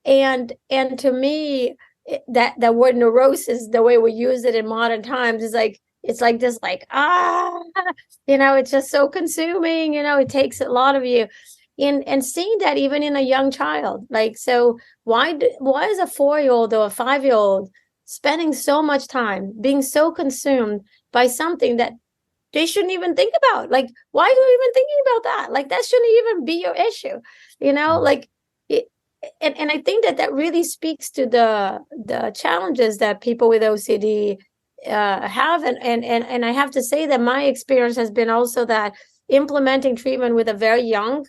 And to me, that word neurosis, the way we use it in modern times, is like, it's like this, like, it's just so consuming, it takes a lot of you. And seeing that even in a young child, like, so why is a 4-year-old or a 5-year-old spending so much time being so consumed by something that they shouldn't even think about? Like, why are you even thinking about that? Like, that shouldn't even be your issue, like it. And I think that really speaks to the challenges that people with OCD have. And I have to say that my experience has been also that implementing treatment with a very young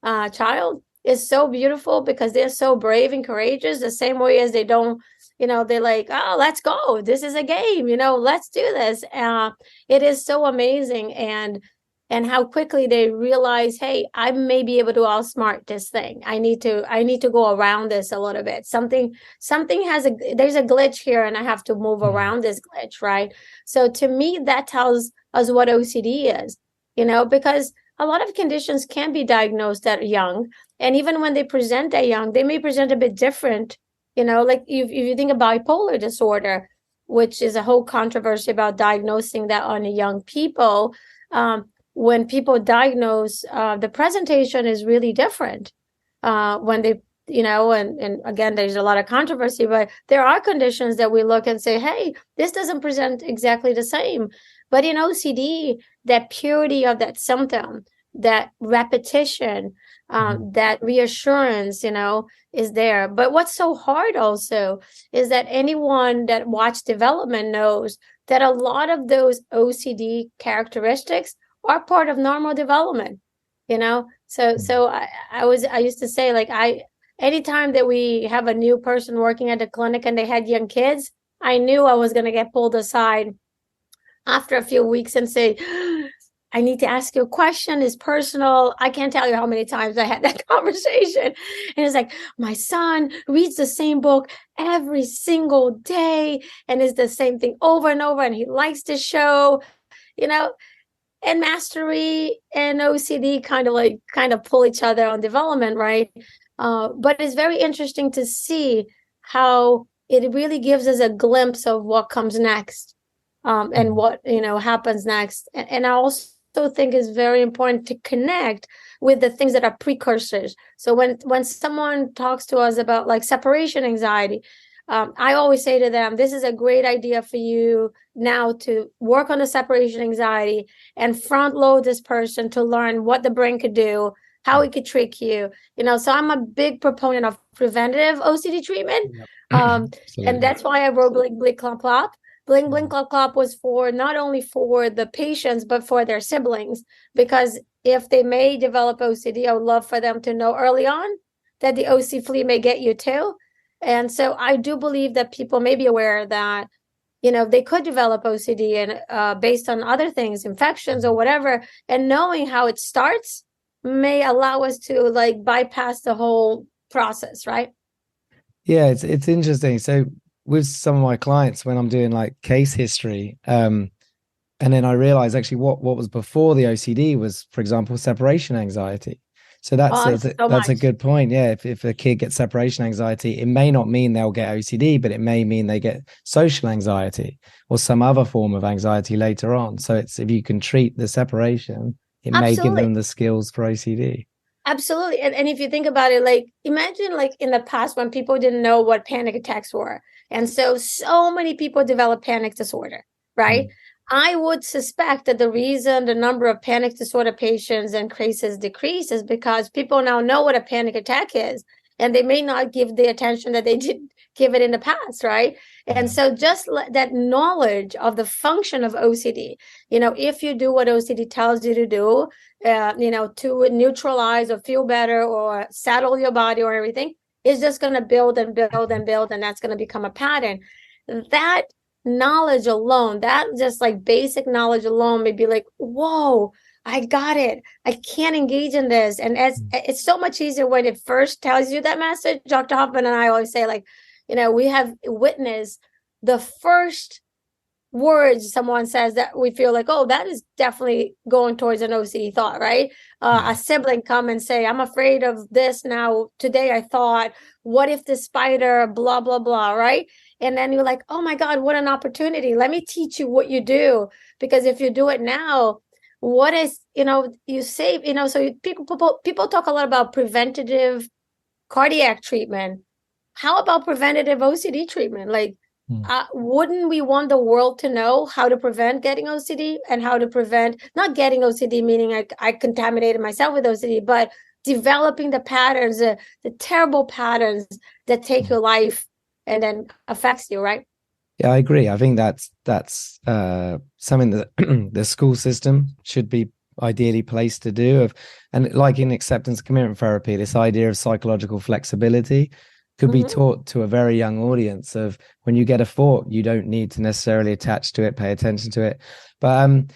child is so beautiful, because they're so brave and courageous, the same way as they don't, they're like, oh, let's go. This is a game, let's do this. It is so amazing. And how quickly they realize, hey, I may be able to outsmart this thing. I need to go around this a little bit. Something there's a glitch here, and I have to move around this glitch, right? So to me, that tells us what OCD is, because a lot of conditions can be diagnosed at young. And even when they present at young, they may present a bit different, like if you think of bipolar disorder, which is a whole controversy about diagnosing that on young people. when people diagnose, the presentation is really different when they, and again, there's a lot of controversy, but there are conditions that we look and say, hey, this doesn't present exactly the same. But in OCD, that purity of that symptom, that repetition, that reassurance, is there. But what's so hard also is that anyone that watched development knows that a lot of those OCD characteristics are part of normal development, So I used to say, like, anytime that we have a new person working at the clinic and they had young kids, I knew I was going to get pulled aside after a few weeks and say, I need to ask you a question. It's personal. I can't tell you how many times I had that conversation. And it's like, my son reads the same book every single day and it's the same thing over and over. And he likes the show, and mastery and OCD kind of pull each other on development, right? But it's very interesting to see how it really gives us a glimpse of what comes next, and what happens next. And I also think it's very important to connect with the things that are precursors. So when someone talks to us about like separation anxiety, I always say to them, this is a great idea for you now to work on the separation anxiety and front load this person to learn what the brain could do, how it could trick you. So I'm a big proponent of preventative OCD treatment. And that's why I wrote Blink, Blink, Clop, Clop. Blink, Blink, Clop, Clop was for not only for the patients, but for their siblings. Because if they may develop OCD, I would love for them to know early on that the OC flea may get you too. And so I do believe that people may be aware that, they could develop OCD and based on other things, infections or whatever, and knowing how it starts may allow us to like bypass the whole process, right? Yeah, it's interesting. So with some of my clients, when I'm doing like case history, and then I realize actually what was before the OCD was, for example, separation anxiety. So that's a good point. Yeah, if a kid gets separation anxiety, it may not mean they'll get OCD, but it may mean they get social anxiety or some other form of anxiety later on. So it's, if you can treat the separation, it may give them the skills for OCD. Absolutely. And if you think about it, like, imagine like in the past when people didn't know what panic attacks were. And so many people develop panic disorder, right? I would suspect that the reason the number of panic disorder patients and cases decrease is because people now know what a panic attack is, and they may not give the attention that they did give it in the past, right? And so just that knowledge of the function of OCD, if you do what OCD tells you to do, to neutralize or feel better or settle your body or everything, is just going to build and build and build, and that's going to become a pattern. That knowledge alone, that just like basic knowledge alone may be like, whoa, I got it. I can't engage in this. And it's so much easier when it first tells you that message. Dr. Hoffman and I always say, like, we have witnessed the first words someone says that we feel like, oh, that is definitely going towards an OCD thought, right? A sibling come and say, I'm afraid of this now. Today I thought, what if the spider, blah, blah, blah, right? And then you're like, oh my God, what an opportunity. Let me teach you what you do. Because if you do it now, what is, you save, so people talk a lot about preventative cardiac treatment. How about preventative OCD treatment? Like, wouldn't we want the world to know how to prevent getting OCD and how to prevent not getting OCD, meaning I contaminated myself with OCD, but developing the patterns, the terrible patterns that take your life and then affects you, right? Yeah, I agree. I think that's something that the school system should be ideally placed to do. And like in acceptance commitment therapy, this idea of psychological flexibility could be taught to a very young audience of when you get a thought, you don't need to necessarily attach to it, pay attention to it. But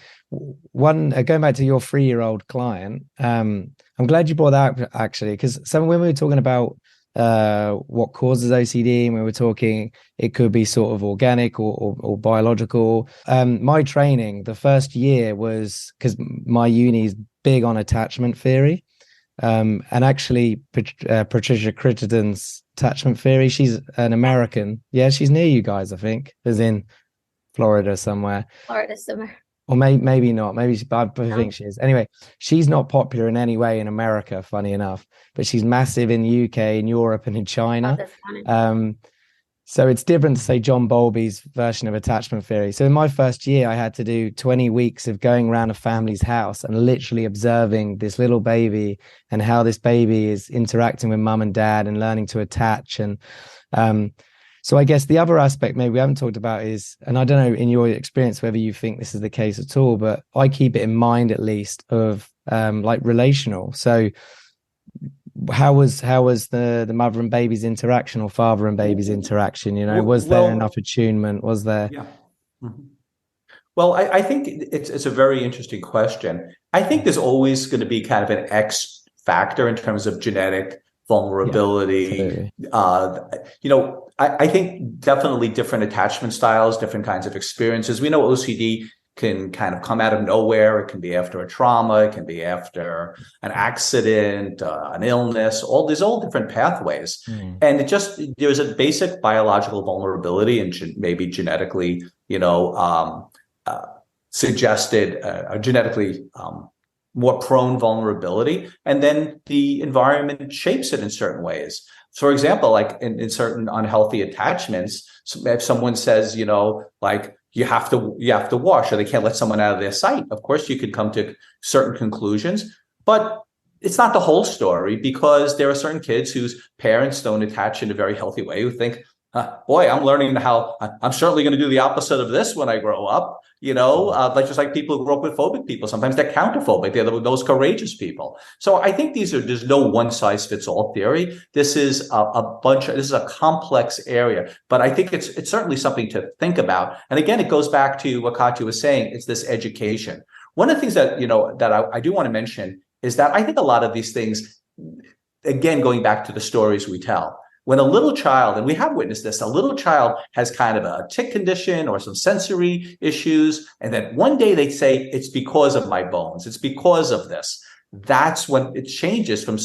going back to your 3-year-old client, I'm glad you brought that up actually, because when we were talking about what causes OCD, and we were talking, it could be sort of organic or biological. My training, the first year was, because my uni is big on attachment theory. And actually Patricia Crittenden's attachment theory, she's an American. Yeah, she's near you guys, I think. Is in Florida somewhere. Or maybe not. Maybe I think she is. Anyway, she's not popular in any way in America, funny enough, but she's massive in the UK, in Europe, and in China. So it's different to say John Bowlby's version of attachment theory. So in my first year, I had to do 20 weeks of going around a family's house and literally observing this little baby and how this baby is interacting with mum and dad and learning to attach. And so I guess the other aspect maybe we haven't talked about is, and I don't know in your experience whether you think this is the case at all, but I keep it in mind at least of like relational. So how was the mother and baby's interaction, or father and baby's interaction? You know, was there enough attunement? Was there? Yeah. Mm-hmm. Well, I think it's a very interesting question. I think there's always going to be kind of an X factor in terms of genetic vulnerability. I think definitely different attachment styles, different kinds of experiences. We know OCD can kind of come out of nowhere. It can be after a trauma. It can be after an accident, an illness. There's all different pathways. And there's a basic biological vulnerability and maybe genetically, suggested or genetically more prone vulnerability. And then the environment shapes it in certain ways. For example, like in certain unhealthy attachments, if someone says, you have to wash, or they can't let someone out of their sight, of course you could come to certain conclusions, but it's not the whole story, because there are certain kids whose parents don't attach in a very healthy way, who think, boy, I'm learning how I'm certainly going to do the opposite of this when I grow up. Just like people who grow up with phobic people, sometimes they're counterphobic. They're those courageous people. So I think there's no one size fits all theory. This is this is a complex area, but I think it's certainly something to think about. And again, it goes back to what Katia was saying. It's this education. One of the things that, that I do want to mention is that I think a lot of these things, again, going back to the stories we tell, when a little child, and we have witnessed this, a little child has kind of a tic condition or some sensory issues, and then one day they say, it's because of my bones, it's because of this. That's when it changes from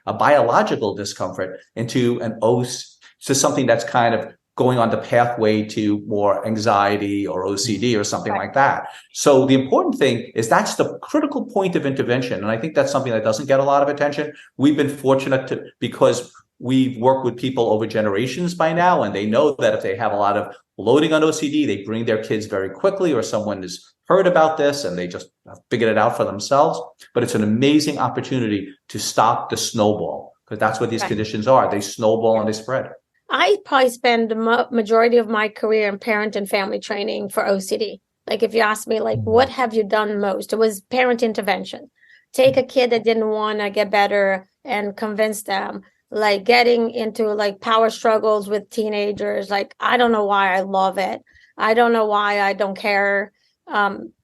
a biological discomfort into to something that's kind of going on the pathway to more anxiety or OCD or something like that. So the important thing is that's the critical point of intervention. And I think that's something that doesn't get a lot of attention. We've been fortunate because we've worked with people over generations by now, and they know that if they have a lot of loading on OCD, they bring their kids very quickly, or someone has heard about this and they just figured it out for themselves. But it's an amazing opportunity to stop the snowball, because that's what these conditions are. They snowball and they spread. I probably spend the majority of my career in parent and family training for OCD. Like if you ask me, like, what have you done most? It was parent intervention. Take a kid that didn't want to get better and convince them. Like getting into like power struggles with teenagers. Like, I don't know why I love it. I don't know why I don't care. I'm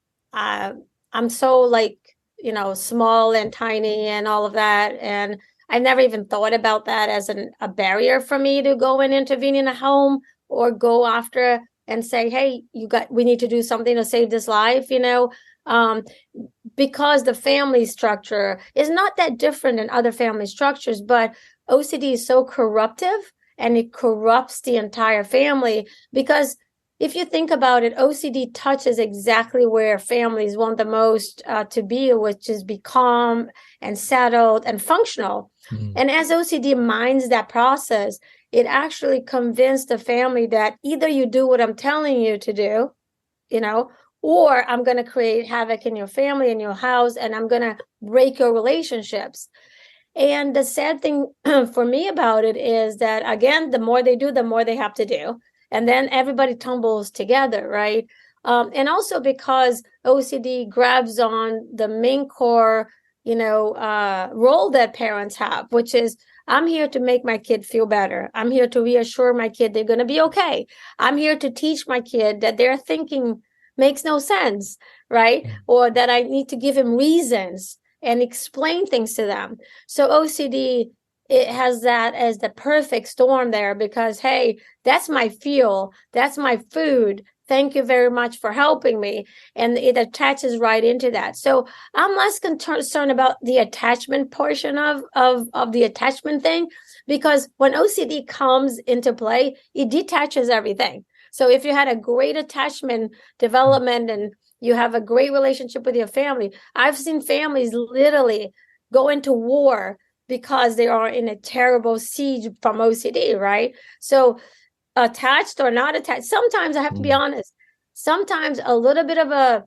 so like, small and tiny and all of that. And I never even thought about that as a barrier for me to go and intervene in a home or go after and say, hey, we need to do something to save this life, because the family structure is not that different than other family structures, but OCD is so corruptive and it corrupts the entire family, because if you think about it, OCD touches exactly where families want the most to be, which is be calm and settled and functional. And as OCD minds that process, it actually convinced the family that either you do what I'm telling you to do, or I'm going to create havoc in your family, in your house, and I'm going to break your relationships. And the sad thing for me about it is that, again, the more they do, the more they have to do. And then everybody tumbles together, right? And also because OCD grabs on the main core, role that parents have, which is, I'm here to make my kid feel better. I'm here to reassure my kid they're going to be okay. I'm here to teach my kid that their thinking makes no sense, right? Or that I need to give him reasons and explain things to them. So OCD, it has that as the perfect storm there, because, hey, that's my fuel. That's my food. Thank you very much for helping me. And it attaches right into that. So I'm less concerned about the attachment portion of the attachment thing, because when OCD comes into play, it detaches everything. So if you had a great attachment development and You have a great relationship with your family. I've seen families literally go into war because they are in a terrible siege from OCD, right? So attached or not attached, sometimes I have to be honest, sometimes a little bit of a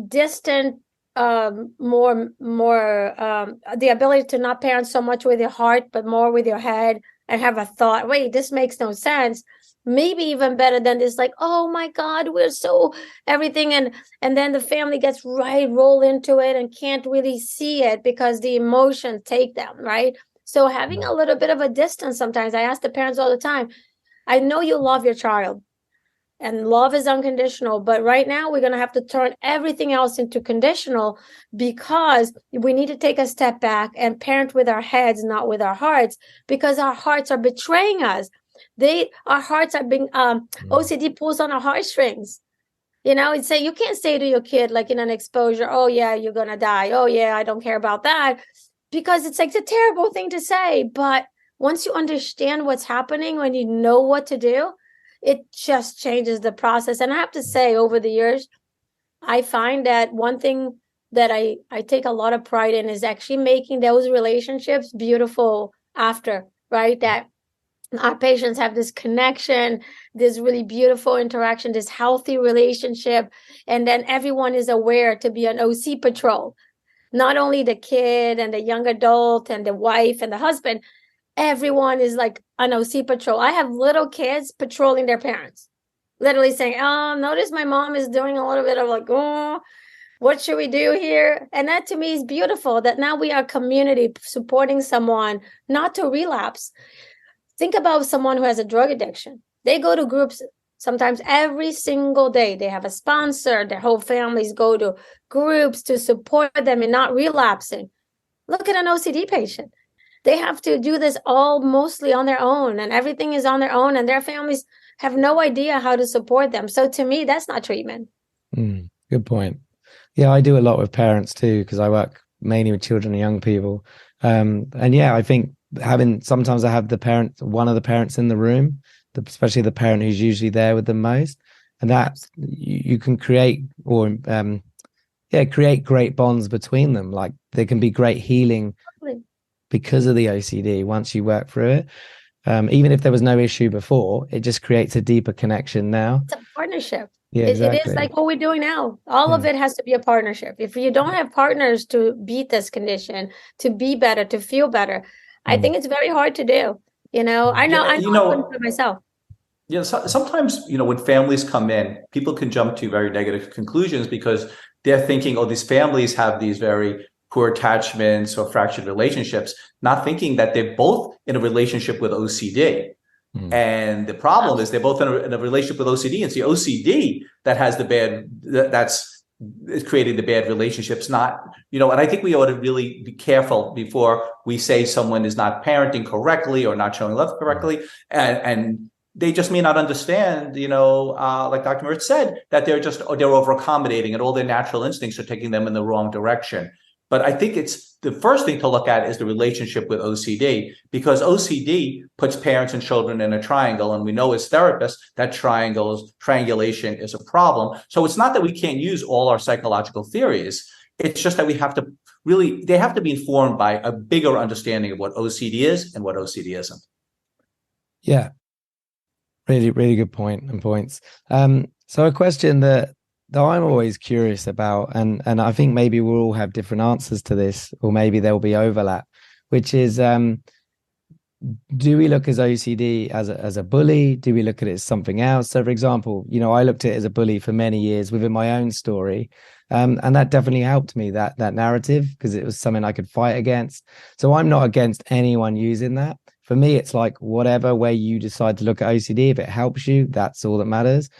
distant, more the ability to not parent so much with your heart, but more with your head, and have a thought, wait, this makes no sense. Maybe even better than this, like, oh my God, we're so everything. And then the family gets roll into it and can't really see it because the emotions take them, right? So having a little bit of a distance sometimes, I ask the parents all the time, I know you love your child and love is unconditional, but right now we're going to have to turn everything else into conditional because we need to take a step back and parent with our heads, not with our hearts, because our hearts are betraying us. Our hearts are being, OCD pulls on our heartstrings. It's say, you can't say to your kid, like in an exposure, oh yeah, you're going to die. Oh yeah, I don't care about that. Because it's like, it's a terrible thing to say. But once you understand what's happening, when you know what to do, it just changes the process. And I have to say, over the years, I find that one thing that I take a lot of pride in is actually making those relationships beautiful after, right? That our patients have this connection, this really beautiful interaction, this healthy relationship. And then everyone is aware to be an OC patrol. Not only the kid and the young adult and the wife and the husband, everyone is like an OC patrol. I have little kids patrolling their parents, literally saying, oh, notice my mom is doing a little bit of like, oh, what should we do here? And that to me is beautiful, that now we are community supporting someone not to relapse. Think about someone who has a drug addiction. They go to groups sometimes every single day. They have a sponsor. Their whole families go to groups to support them in not relapsing. Look at an OCD patient. They have to do this all mostly on their own, and everything is on their own, and their families have no idea how to support them. So to me, that's not treatment. Good point. Yeah, I do a lot with parents too, because I work mainly with children and young people. And yeah, I think sometimes I have one of the parents in the room, especially the parent who's usually there with them most, and that you can create create great bonds between them. Like there can be great healing because of the OCD once you work through it. Even if there was no issue before, it just creates a deeper connection now. It's a partnership. Yeah, exactly. It is like what we're doing now. All of it has to be a partnership. If you don't have partners to beat this condition, to be better, to feel better, I think it's very hard to do. I know for myself. Yeah, sometimes, when families come in, people can jump to very negative conclusions because they're thinking, oh, these families have these very poor attachments or fractured relationships, not thinking that they're both in a relationship with OCD. And the problem is they're both in a relationship with OCD. And it's the OCD that has that's creating the bad relationships, not, and I think we ought to really be careful before we say someone is not parenting correctly or not showing love correctly. And they just may not understand, like Dr. Moritz said, that they're over accommodating and all their natural instincts are taking them in the wrong direction. But I think it's the first thing to look at is the relationship with OCD, because OCD puts parents and children in a triangle. And we know as therapists that triangulation is a problem. So it's not that we can't use all our psychological theories. It's just that they have to be informed by a bigger understanding of what OCD is and what OCD isn't. Yeah. Really, really good point and points. So a question that I'm always curious about, and I think maybe we'll all have different answers to this, or maybe there'll be overlap, which is, do we look as OCD as a bully? Do we look at it as something else? So for example, I looked at it as a bully for many years within my own story. And that definitely helped me, that narrative, because it was something I could fight against. So I'm not against anyone using that. For me, it's like whatever way you decide to look at OCD, if it helps you, that's all that matters.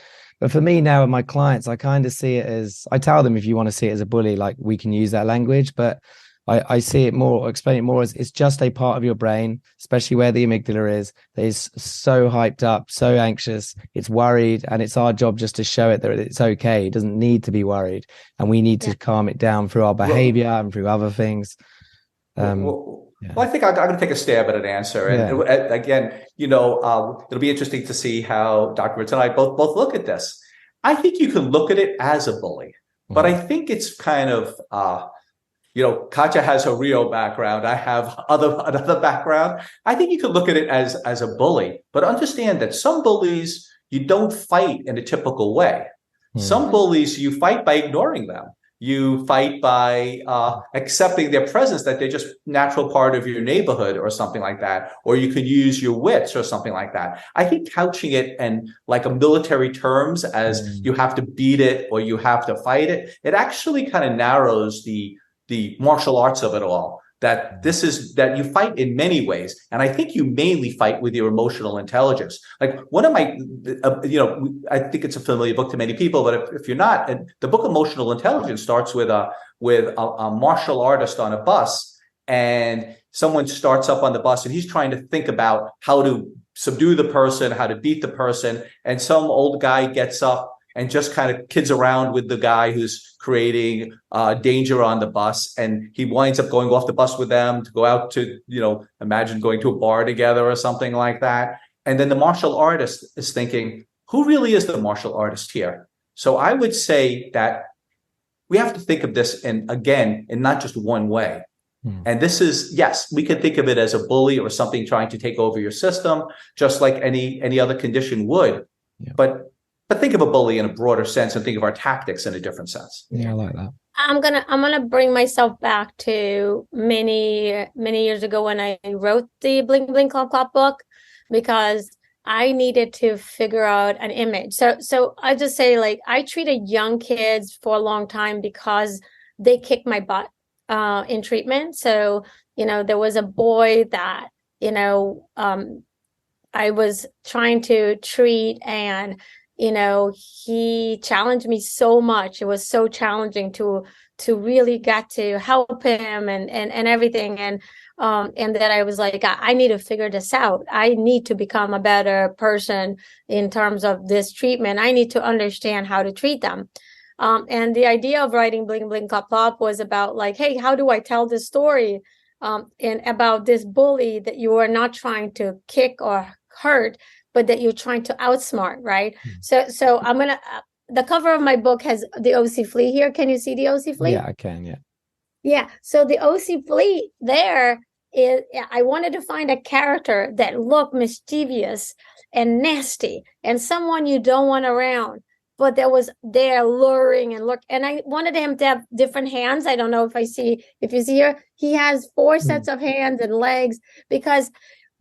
But for me now with my clients, I kind of see it as, I tell them if you want to see it as a bully, like we can use that language, but I see it more, or explain it more as it's just a part of your brain, especially where the amygdala is, that is so hyped up, so anxious, it's worried, and it's our job just to show it that it's okay. It doesn't need to be worried, and we need to calm it down through our behavior and through other things. Well, I think I'm going to take a stab at an answer. And again, it'll be interesting to see how Dr. Moritz and I both look at this. I think you can look at it as a bully, but I think it's kind of, Katia has her Rio background. I have another background. I think you could look at it as a bully, but understand that some bullies you don't fight in a typical way. Some bullies you fight by ignoring them. You fight by accepting their presence, that they're just natural part of your neighborhood or something like that. Or you could use your wits or something like that. I think couching it in like a military terms as you have to beat it or you have to fight it, it actually kind of narrows the martial arts of it all. That you fight in many ways. And I think you mainly fight with your emotional intelligence. Like one of my, I think it's a familiar book to many people, but if you're not, the book Emotional Intelligence starts with a martial artist on a bus, and someone starts up on the bus and he's trying to think about how to subdue the person, how to beat the person. And some old guy gets up and just kind of kids around with the guy who's creating danger on the bus. And he winds up going off the bus with them to go out to, imagine going to a bar together or something like that. And then the martial artist is thinking, who really is the martial artist here? So I would say that we have to think of this in not just one way. And this is, yes, we can think of it as a bully or something trying to take over your system, just like any other condition would. Yeah. But think of a bully in a broader sense and think of our tactics in a different sense. Yeah, I like that. I'm gonna bring myself back to many years ago when I wrote the Bling Bling Clop Clop book, because I needed to figure out an image. So I just say, like, I treated young kids for a long time because they kicked my butt in treatment. So, there was a boy that, I was trying to treat, and he challenged me so much. It was so challenging to really get to help him and everything. And that I was like, I need to figure this out. I need to become a better person in terms of this treatment. I need to understand how to treat them. And the idea of writing Bling Bling Clop Clop was about, like, hey, how do I tell this story and about this bully that you are not trying to kick or hurt, but that you're trying to outsmart, right? So I'm gonna. The cover of my book has the OC flea here. Can you see the OC flea? Yeah, I can. Yeah. Yeah. So the OC flea there is. I wanted to find a character that looked mischievous and nasty and someone you don't want around, but that was there luring and look. And I wanted him to have different hands. I don't know if you see here, he has 4 sets of hands and legs, because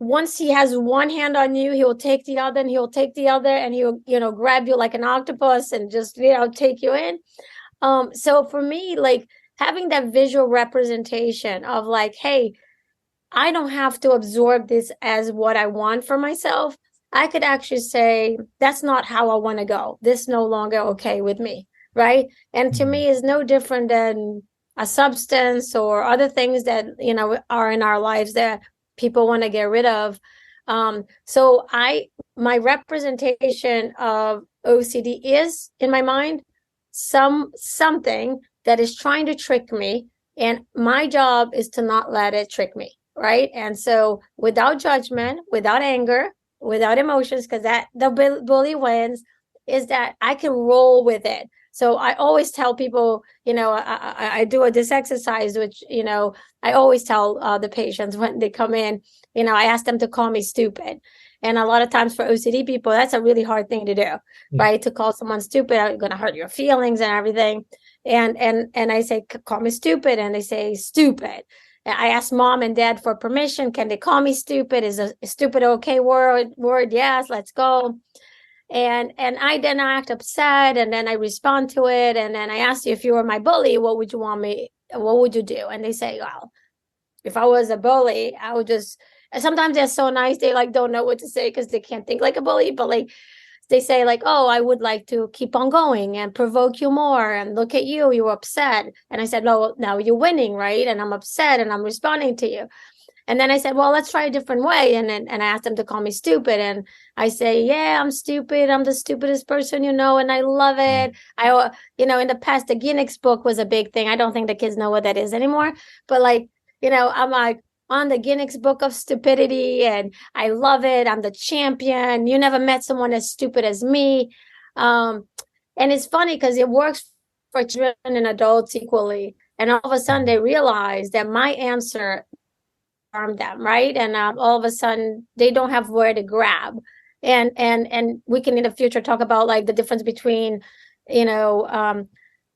once he has one hand on you, he will take the other, and he'll take the other, and he'll, grab you like an octopus and just, take you in. So for me, like, having that visual representation of, like, hey, I don't have to absorb this as what I want for myself. I could actually say, that's not how I want to go. This is no longer okay with me, right? And to me, is no different than a substance or other things that, are in our lives that people want to get rid of. So my representation of OCD is, in my mind, something that is trying to trick me, and my job is to not let it trick me, right? And so, without judgment, without anger, without emotions, because that the bully wins, is that I can roll with it. So I always tell people, I do this exercise, which, I always tell the patients when they come in, I ask them to call me stupid. And a lot of times for OCD people, that's a really hard thing to do, right? To call someone stupid, I'm going to hurt your feelings and everything. And I say, call me stupid. And they say, stupid. And I ask mom and dad for permission. Can they call me stupid? Is a stupid okay word? Yes, let's go. And I then act upset, and then I respond to it. And then I ask you, if you were my bully, what would you do? And they say, well, if I was a bully, I would just, sometimes they're so nice, they like don't know what to say because they can't think like a bully, but like they say, like, oh, I would like to keep on going and provoke you more, and look at you, you're upset. And I said, no, now you're winning, right? And I'm upset and I'm responding to you. And then I said, well, let's try a different way. And I asked them to call me stupid. And I say, yeah, I'm stupid. I'm the stupidest person, and I love it. In the past, the Guinness book was a big thing. I don't think the kids know what that is anymore. But I'm like on the Guinness book of stupidity, and I love it. I'm the champion. You never met someone as stupid as me. And it's funny because it works for children and adults equally. And all of a sudden they realize that my answer harmed them, right? And all of a sudden they don't have where to grab. And we can in the future talk about like the difference between,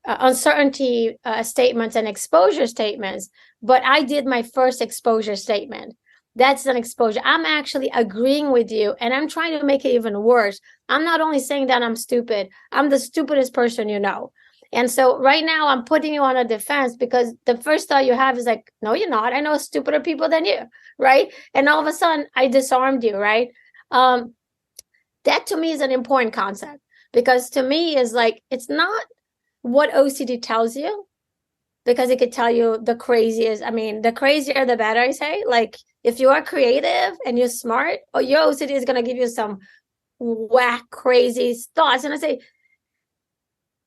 uncertainty statements and exposure statements. But I did my first exposure statement. That's an exposure. I'm actually agreeing with you, and I'm trying to make it even worse. I'm not only saying that I'm stupid, I'm the stupidest person you know. And so right now I'm putting you on a defense because the first thought you have is like, no, you're not. I know stupider people than you, right? And all of a sudden I disarmed you, right? That to me is an important concept, because to me is like, it's not what OCD tells you, because it could tell you the craziest. I mean, the crazier, the better, I say. Like, if you are creative and you're smart, or your OCD is going to give you some whack, crazy thoughts. And I say,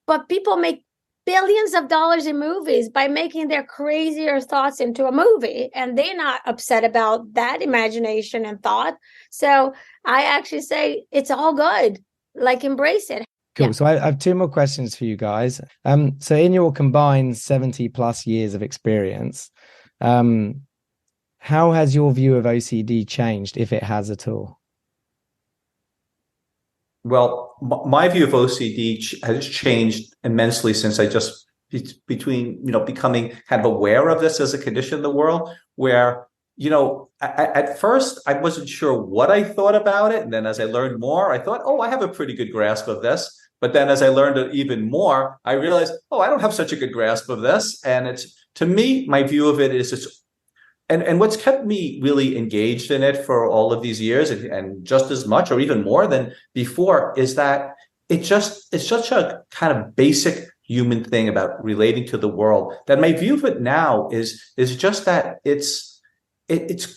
but people make billions of dollars in movies by making their crazier thoughts into a movie, and they're not upset about that imagination and thought. So I actually say it's all good. Like, embrace it. Cool. Yeah. So I have two more questions for you guys. So in your combined 70 plus years of experience, how has your view of OCD changed, if it has at all? Well, my view of OCD has changed immensely since I just becoming kind of aware of this as a condition in the world, where, at first I wasn't sure what I thought about it. And then as I learned more, I thought, oh, I have a pretty good grasp of this. But then as I learned it even more, I realized, oh, I don't have such a good grasp of this. And to me, my view of it is it's, and what's kept me really engaged in it for all of these years, and just as much or even more than before, is that it's such a kind of basic human thing about relating to the world, that my view of it now is just that it's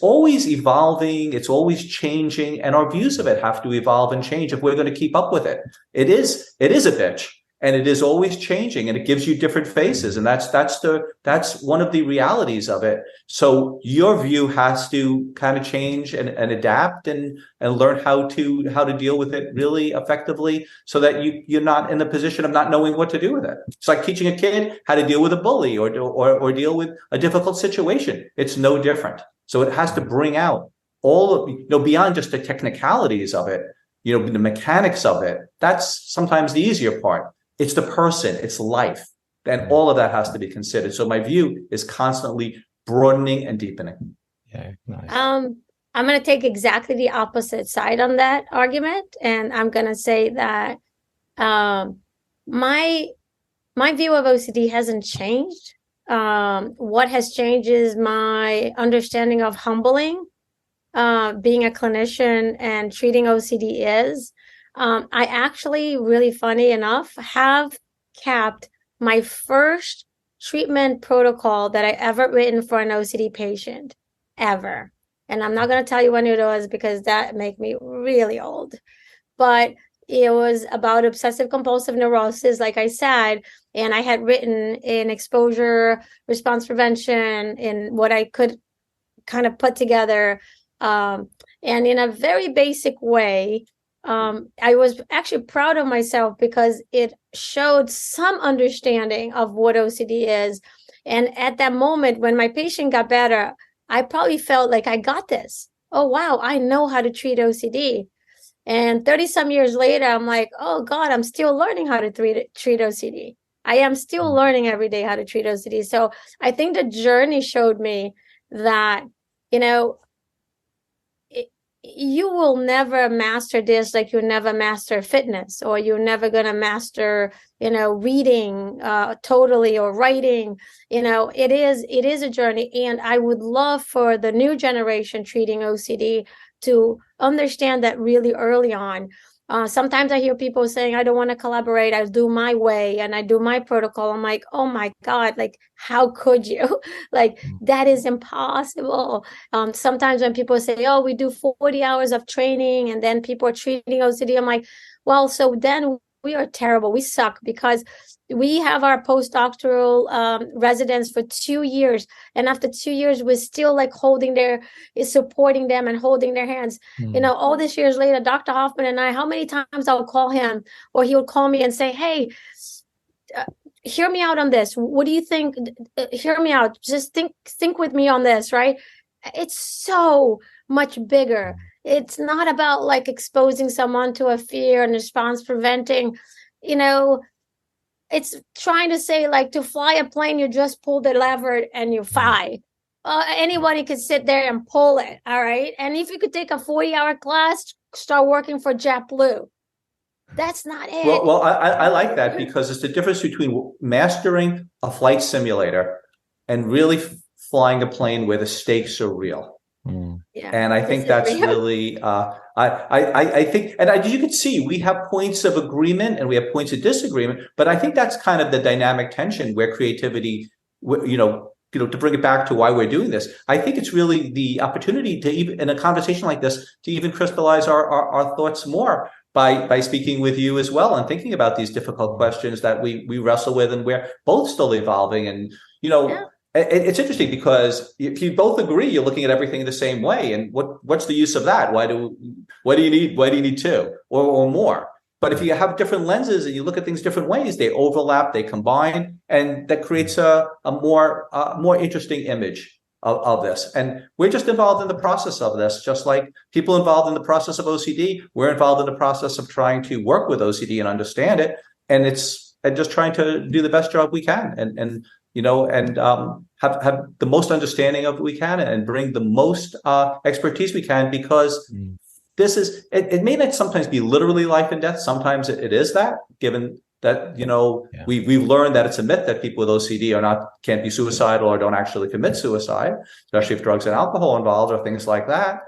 always evolving, it's always changing, and our views of it have to evolve and change if we're going to keep up with it. It is a bitch, and it is always changing, and it gives you different faces, and that's one of the realities of it. So your view has to kind of change and adapt and learn how to deal with it really effectively, so that you're not in the position of not knowing what to do with it. It's like teaching a kid how to deal with a bully or deal with a difficult situation. It's no different. So it has to bring out all of, beyond just the technicalities of it, the mechanics of it. That's sometimes the easier part. It's the person, it's life. And all of that has to be considered. So my view is constantly broadening and deepening. Yeah, nice. I'm going to take exactly the opposite side on that argument. And I'm going to say that my view of OCD hasn't changed. What has changed is my understanding of humbling being a clinician and treating OCD is. I actually, really funny enough, have kept my first treatment protocol that I ever written for an OCD patient, ever. And I'm not going to tell you when it was, because that make me really old. But it was about obsessive-compulsive neurosis, like I said, and I had written in exposure response prevention in what I could kind of put together. And in a very basic way, I was actually proud of myself because it showed some understanding of what OCD is. And at that moment, when my patient got better, I probably felt like I got this. Oh, wow, I know how to treat OCD. And 30 some years later, I'm like, oh God, I'm still learning how to treat OCD. I am still learning every day how to treat OCD. So I think the journey showed me that, you will never master this like you never master fitness, or you're never going to master, reading totally, or writing. It is a journey. And I would love for the new generation treating OCD to understand that really early on. Sometimes I hear people saying, I don't want to collaborate. I do my way and I do my protocol. I'm like, oh my God, like, how could you? Like, that is impossible. Sometimes when people say, we do 40 hours of training and then people are treating OCD, I'm like, well, so then we are terrible. We suck because we have our postdoctoral residents for 2 years. And after 2 years, we're still like supporting them and holding their hands. All these years later, Dr. Hoffman and I, how many times I'll call him or he would call me and say, hey, hear me out on this. What do you think? Hear me out. Just think with me on this, right? It's so much bigger. It's not about like exposing someone to a fear and response preventing. It's trying to say like to fly a plane, you just pull the lever and you fly. Anybody could sit there and pull it. All right. And if you could take a 40-hour class, start working for JetBlue. That's not it. Well, I like that because it's the difference between mastering a flight simulator and really flying a plane where the stakes are real. Yeah, and I think that's really, I think, and as you can see, we have points of agreement and we have points of disagreement, but I think that's kind of the dynamic tension where creativity, to bring it back to why we're doing this. I think it's really the opportunity to even in a conversation like this, to even crystallize our thoughts more by speaking with you as well and thinking about these difficult questions that we wrestle with and we're both still evolving. And, it's interesting because if you both agree, you're looking at everything the same way. And what's the use of that? Why do you need two or more? But if you have different lenses and you look at things different ways, they overlap, they combine, and that creates a more interesting image of this. And we're just involved in the process of this, just like people involved in the process of OCD. We're involved in the process of trying to work with OCD and understand it. And just trying to do the best job we can and have the most understanding of what we can and bring the most expertise we can, because this is, it may not sometimes be literally life and death. Sometimes it is that, given that, we've learned that it's a myth that people with OCD can't be suicidal or don't actually commit suicide, especially if drugs and alcohol are involved or things like that.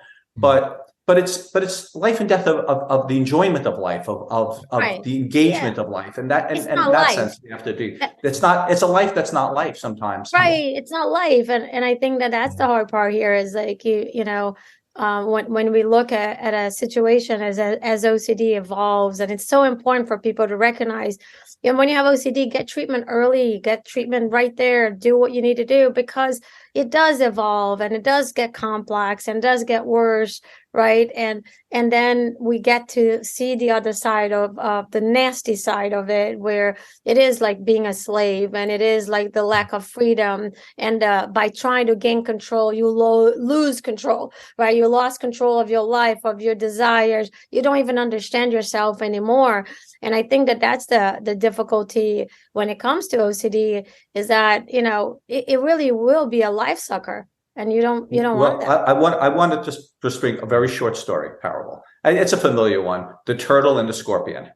But it's life and death of the enjoyment of life, of right. The engagement of life. And that, in that life. Sense, we have to do. It's a life that's not life sometimes. Right. It's not life. And I think that's the hard part here is like, when we look at a situation as OCD evolves, and it's so important for people to recognize, when you have OCD, get treatment early, get treatment right there, do what you need to do, because it does evolve and it does get complex and does get worse, right? And then we get to see the other side of the nasty side of it, where it is like being a slave and it is like the lack of freedom. And by trying to gain control, you lose control, right? You lost control of your life, of your desires. You don't even understand yourself anymore. And I think that's the difficulty when it comes to OCD, is that, it really will be a life sucker. And you don't want that. I want to just bring a very short story parable. It's a familiar one: the turtle and the scorpion.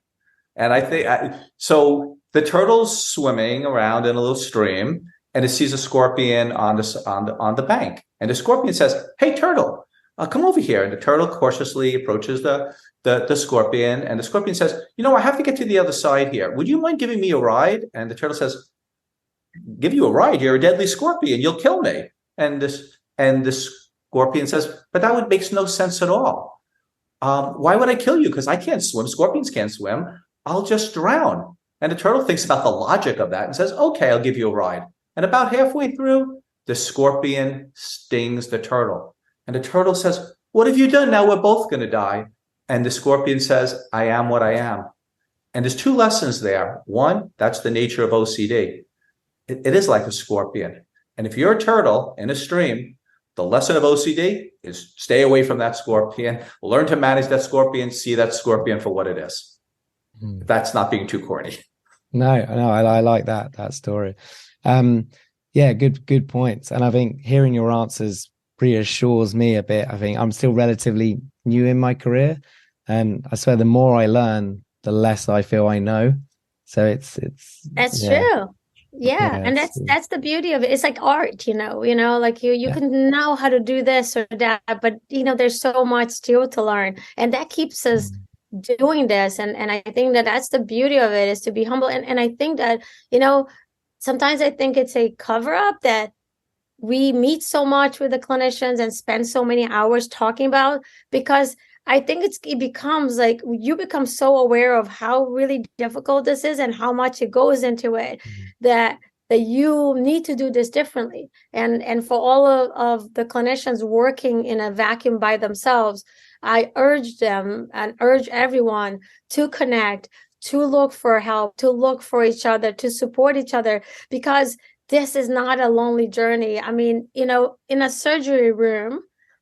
And I think so. The turtle's swimming around in a little stream, and it sees a scorpion on the bank. And the scorpion says, "Hey, turtle, come over here." And the turtle cautiously approaches the scorpion, and the scorpion says, "I have to get to the other side here. Would you mind giving me a ride?" And the turtle says, "Give you a ride? You're a deadly scorpion. You'll kill me." And the scorpion says, "But that makes no sense at all. Why would I kill you? Because I can't swim. Scorpions can't swim. I'll just drown." And the turtle thinks about the logic of that and says, "Okay, I'll give you a ride." And about halfway through, the scorpion stings the turtle. And the turtle says, "What have you done? Now we're both going to die." And the scorpion says, "I am what I am." And there's two lessons there. One, that's the nature of OCD. It is like a scorpion. And if you're a turtle in a stream, the lesson of OCD is stay away from that scorpion, learn to manage that scorpion, see that scorpion for what it is. That's not being too corny. No, I like that story. Good points. And I think hearing your answers reassures me a bit. I think I'm still relatively new in my career, and I swear the more I learn, the less I feel I know. So it's true. Yeah, and that's the beauty of it. It's like art, like you can know how to do this or that, but there's so much still to learn, and that keeps us doing this. And I think that's the beauty of it, is to be humble. And I think that sometimes I think it's a cover up that we meet so much with the clinicians and spend so many hours talking about, because I think it becomes like you become so aware of how really difficult this is and how much it goes into it, that you need to do this differently. And for all of the clinicians working in a vacuum by themselves, I urge them and urge everyone to connect, to look for help, to look for each other, to support each other, because this is not a lonely journey. I mean, in a surgery room,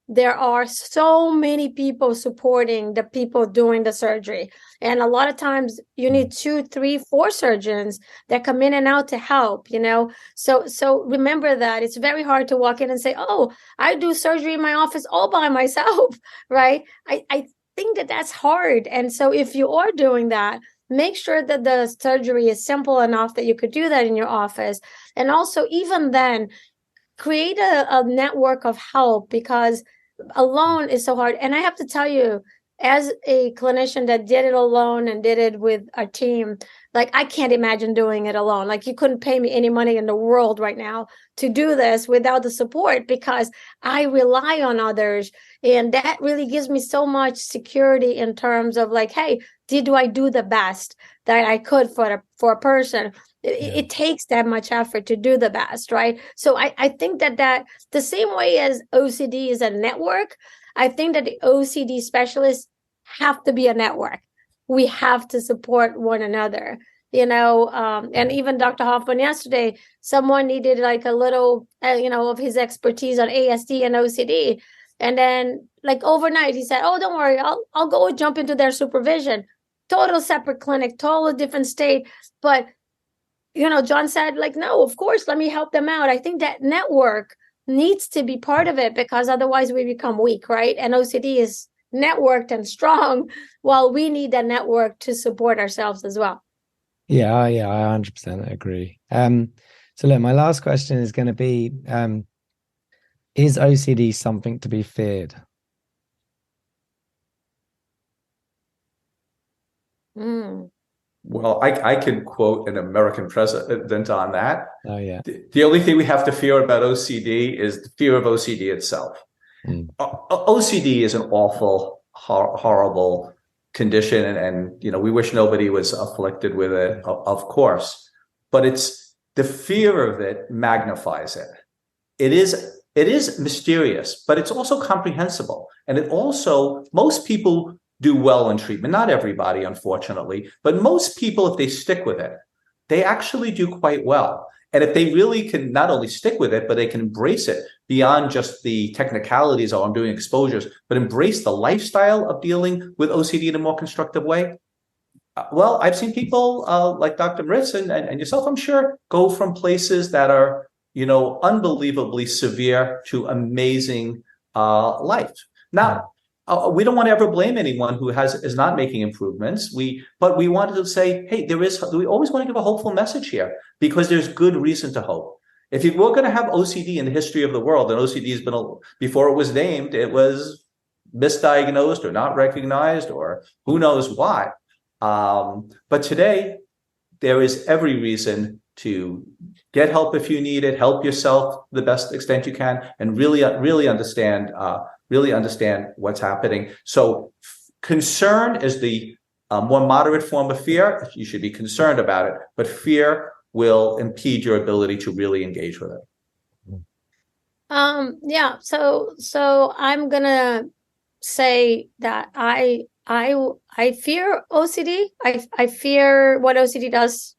there are so many people supporting the people doing the surgery. And a lot of times you need 2, 3, 4 surgeons that come in and out to help, So remember that it's very hard to walk in and say, oh, I do surgery in my office all by myself, right? I think that's hard. And so if you are doing that, make sure that the surgery is simple enough that you could do that in your office. And also, even then, create a network of help, because alone is so hard. And I have to tell you, as a clinician that did it alone and did it with a team, like, I can't imagine doing it alone. Like, you couldn't pay me any money in the world right now to do this without the support, because I rely on others. And that really gives me so much security in terms of like, hey, did I do the best that I could for a person? It takes that much effort to do the best, right? So I think that the same way as OCD is a network, I think that the OCD specialists have to be a network. We have to support one another, and even Dr. Hoffman yesterday, someone needed like a little, of his expertise on ASD and OCD. And then like overnight, he said, oh, don't worry, I'll go jump into their supervision. Total separate clinic, total different state. But John said, like, no, of course, let me help them out. I think that network needs to be part of it, because otherwise we become weak, right? And OCD is networked and strong, while we need that network to support ourselves as well. Yeah, I 100% agree. So look, my last question is going to be, is OCD something to be feared? Well, I can quote an American president on that. Oh, yeah. The only thing we have to fear about OCD is the fear of OCD itself. OCD is an awful, horrible condition. And we wish nobody was afflicted with it, of course. But it's the fear of it magnifies it. It is mysterious, but it's also comprehensible. And it also, most people do well in treatment. Not everybody, unfortunately, but most people, if they stick with it, they actually do quite well. And if they really can not only stick with it, but they can embrace it beyond just the technicalities, oh, I'm doing exposures, but embrace the lifestyle of dealing with OCD in a more constructive way. Well, I've seen people like Dr. Moritz and yourself, I'm sure, go from places that are, unbelievably severe to amazing life. Now, we don't want to ever blame anyone who is not making improvements. But we wanted to say, hey, we always want to give a hopeful message here, because there's good reason to hope. If you were going to have OCD in the history of the world, and OCD has been, before it was named, it was misdiagnosed or not recognized, or who knows why. But today, there is every reason to get help if you need it, help yourself the best extent you can, and really understand what's happening. So concern is the more moderate form of fear. You should be concerned about it, but fear will impede your ability to really engage with it. Yeah. So I'm gonna say that I fear OCD. I fear what OCD does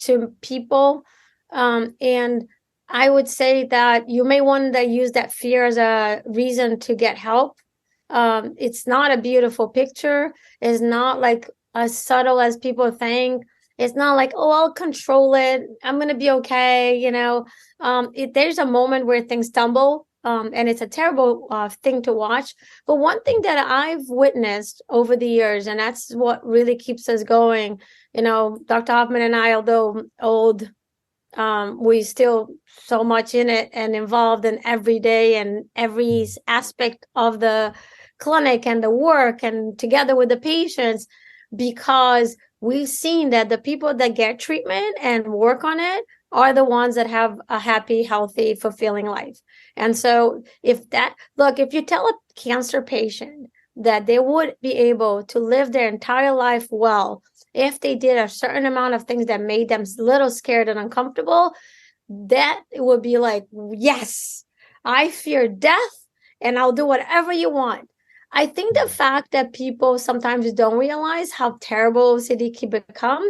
to people. And I would say that you may want to use that fear as a reason to get help. It's not a beautiful picture. It's not like as subtle as people think. It's not like, oh, I'll control it, I'm going to be okay. There's a moment where things stumble, and it's a terrible thing to watch. But one thing that I've witnessed over the years, and that's what really keeps us going, Dr. Hoffman and I, although old, we still so much in it and involved in every day and every aspect of the clinic and the work and together with the patients, because we've seen that the people that get treatment and work on it are the ones that have a happy, healthy, fulfilling life. And so if you tell a cancer patient that they would be able to live their entire life well if they did a certain amount of things that made them a little scared and uncomfortable, that it would be like, yes, I fear death and I'll do whatever you want. I think the fact that people sometimes don't realize how terrible OCD can become,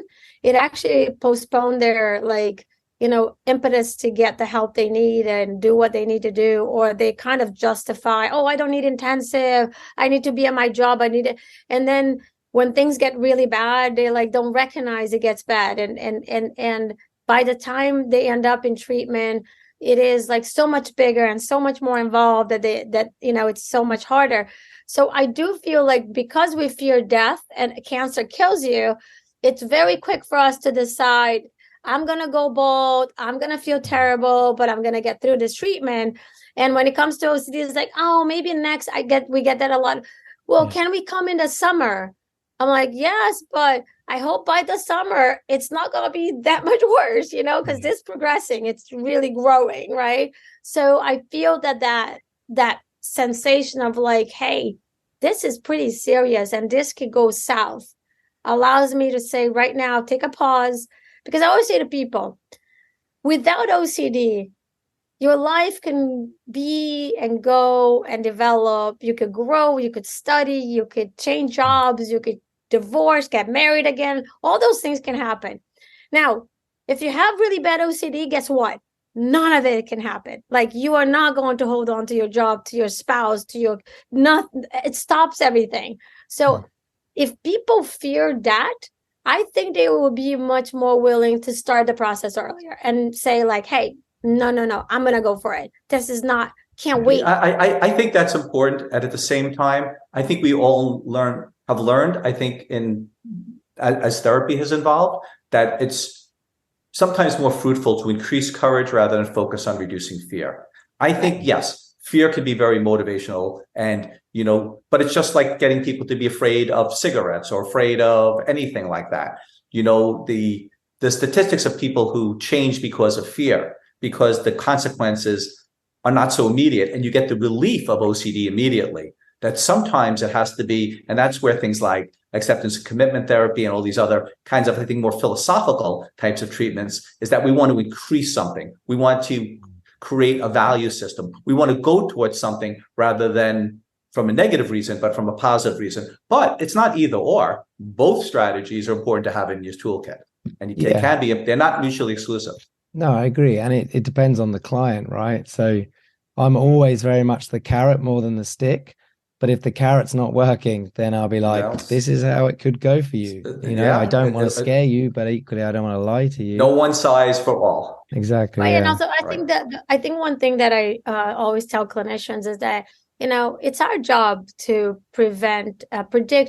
it actually postponed their impetus to get the help they need and do what they need to do, or they kind of justify, oh, I don't need intensive, I need to be at my job, I need it. And then when things get really bad, they don't recognize it gets bad. And by the time they end up in treatment, it is so much bigger and so much more involved that it's so much harder. So I do feel like because we fear death and cancer kills you, it's very quick for us to decide, I'm going to go bald, I'm going to feel terrible, but I'm going to get through this treatment. And when it comes to OCD, it's like, oh, maybe next we get that a lot. Well, can we come in the summer? I'm like, yes, but I hope by the summer, it's not going to be that much worse, because this is progressing. It's really growing, right? So I feel that sensation of hey, this is pretty serious and this could go south allows me to say right now, take a pause. Because I always say to people, without OCD, your life can be and go and develop. You could grow, you could study, you could change jobs, you could divorce, get married again. All those things can happen. Now, if you have really bad OCD, guess what? None of it can happen. You are not going to hold on to your job, to your spouse, it stops everything. So if people fear that, I think they will be much more willing to start the process earlier and say hey, no, I'm going to go for it. This is not, can't wait. I think that's important. And at the same time, I think we all have learned, I think as therapy has evolved, that it's sometimes more fruitful to increase courage rather than focus on reducing fear. I think, yes, fear can be very motivational and but it's just like getting people to be afraid of cigarettes or afraid of anything like that. The statistics of people who change because of fear, because the consequences are not so immediate and you get the relief of OCD immediately, that sometimes it has to be, and that's where things like acceptance and commitment therapy and all these other kinds of, I think, more philosophical types of treatments, is that we want to increase something. We want to create a value system. We want to go towards something rather than from a negative reason, but from a positive reason. But it's not either or. Both strategies are important to have in your toolkit. And they can be, they're not mutually exclusive. No, I agree. And it depends on the client, right? So I'm always very much the carrot more than the stick. But if the carrot's not working, then I'll be like, this is how it could go for you. I don't want to scare you, but equally, I don't want to lie to you. No one size for all. Exactly. Right. Yeah. And also, I think one thing that I always tell clinicians is that, it's our job to predict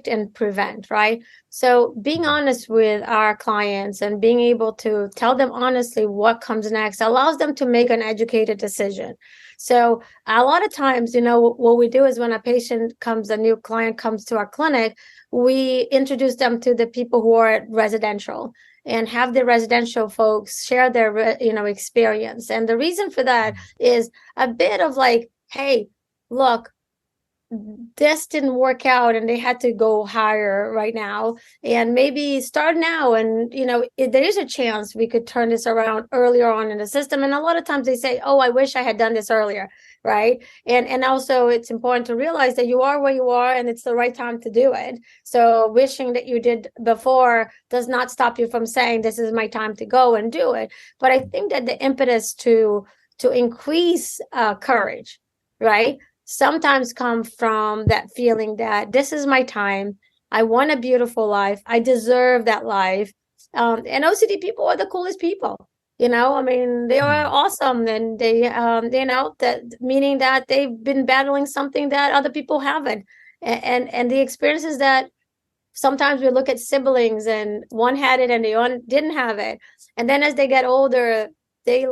and prevent, right? So being honest with our clients and being able to tell them honestly what comes next allows them to make an educated decision. So a lot of times, what we do is when a new client comes to our clinic, we introduce them to the people who are at residential and have the residential folks share their, experience. And the reason for that is a bit of hey, look, this didn't work out and they had to go higher right now, and maybe start now. And, there is a chance we could turn this around earlier on in the system. And a lot of times they say, oh, I wish I had done this earlier. Right. And also it's important to realize that you are where you are and it's the right time to do it. So wishing that you did before does not stop you from saying this is my time to go and do it. But I think that the impetus to increase courage, right, sometimes come from that feeling that this is my time. I want a beautiful life. I deserve that life. And OCD people are the coolest people. They are awesome. And they, that meaning that they've been battling something that other people haven't. And the experience is that sometimes we look at siblings and one had it and the other didn't have it. And then as they get older, they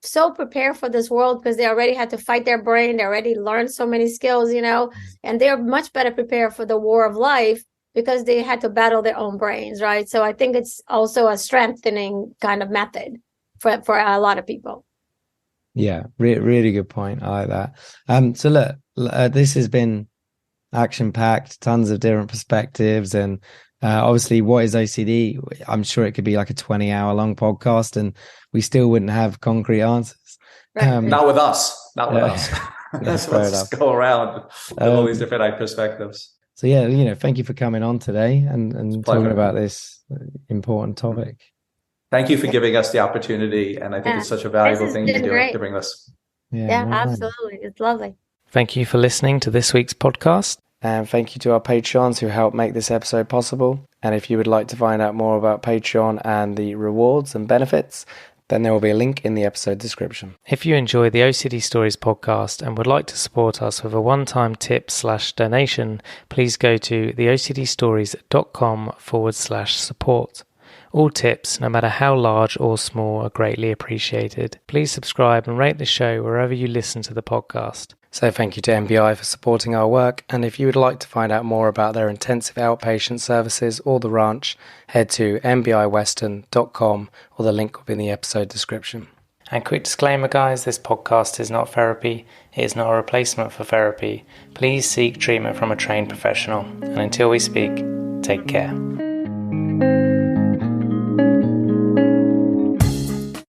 so prepared for this world because they already had to fight their brain. They already learned so many skills, and they're much better prepared for the war of life because they had to battle their own brains, right? So I think it's also a strengthening kind of method for a lot of people. Yeah, really good point. I like that. So look, this has been action-packed, tons of different perspectives, and obviously, what is OCD? I'm sure it could be like a 20-hour long podcast, and we still wouldn't have concrete answers. Not with us. Not with us. Let's go around with all these different perspectives. So yeah, thank you for coming on today and talking about this important topic. Thank you for giving us the opportunity, and I think it's such a valuable thing to do to bring this. Yeah, absolutely. It's lovely. Thank you for listening to this week's podcast, and thank you to our Patreons who helped make this episode possible. And if you would like to find out more about Patreon and the rewards and benefits, then there will be a link in the episode description. If you enjoy the OCD Stories podcast and would like to support us with a one-time tip/donation, please go to theocdstories.com/support. All tips, no matter how large or small, are greatly appreciated. Please subscribe and rate the show wherever you listen to the podcast. So thank you to NBI for supporting our work, and if you would like to find out more about their intensive outpatient services or the ranch, head to nbiwestern.com or the link will be in the episode description. And quick disclaimer guys, this podcast is not therapy, it is not a replacement for therapy. Please seek treatment from a trained professional, and until we speak, take care.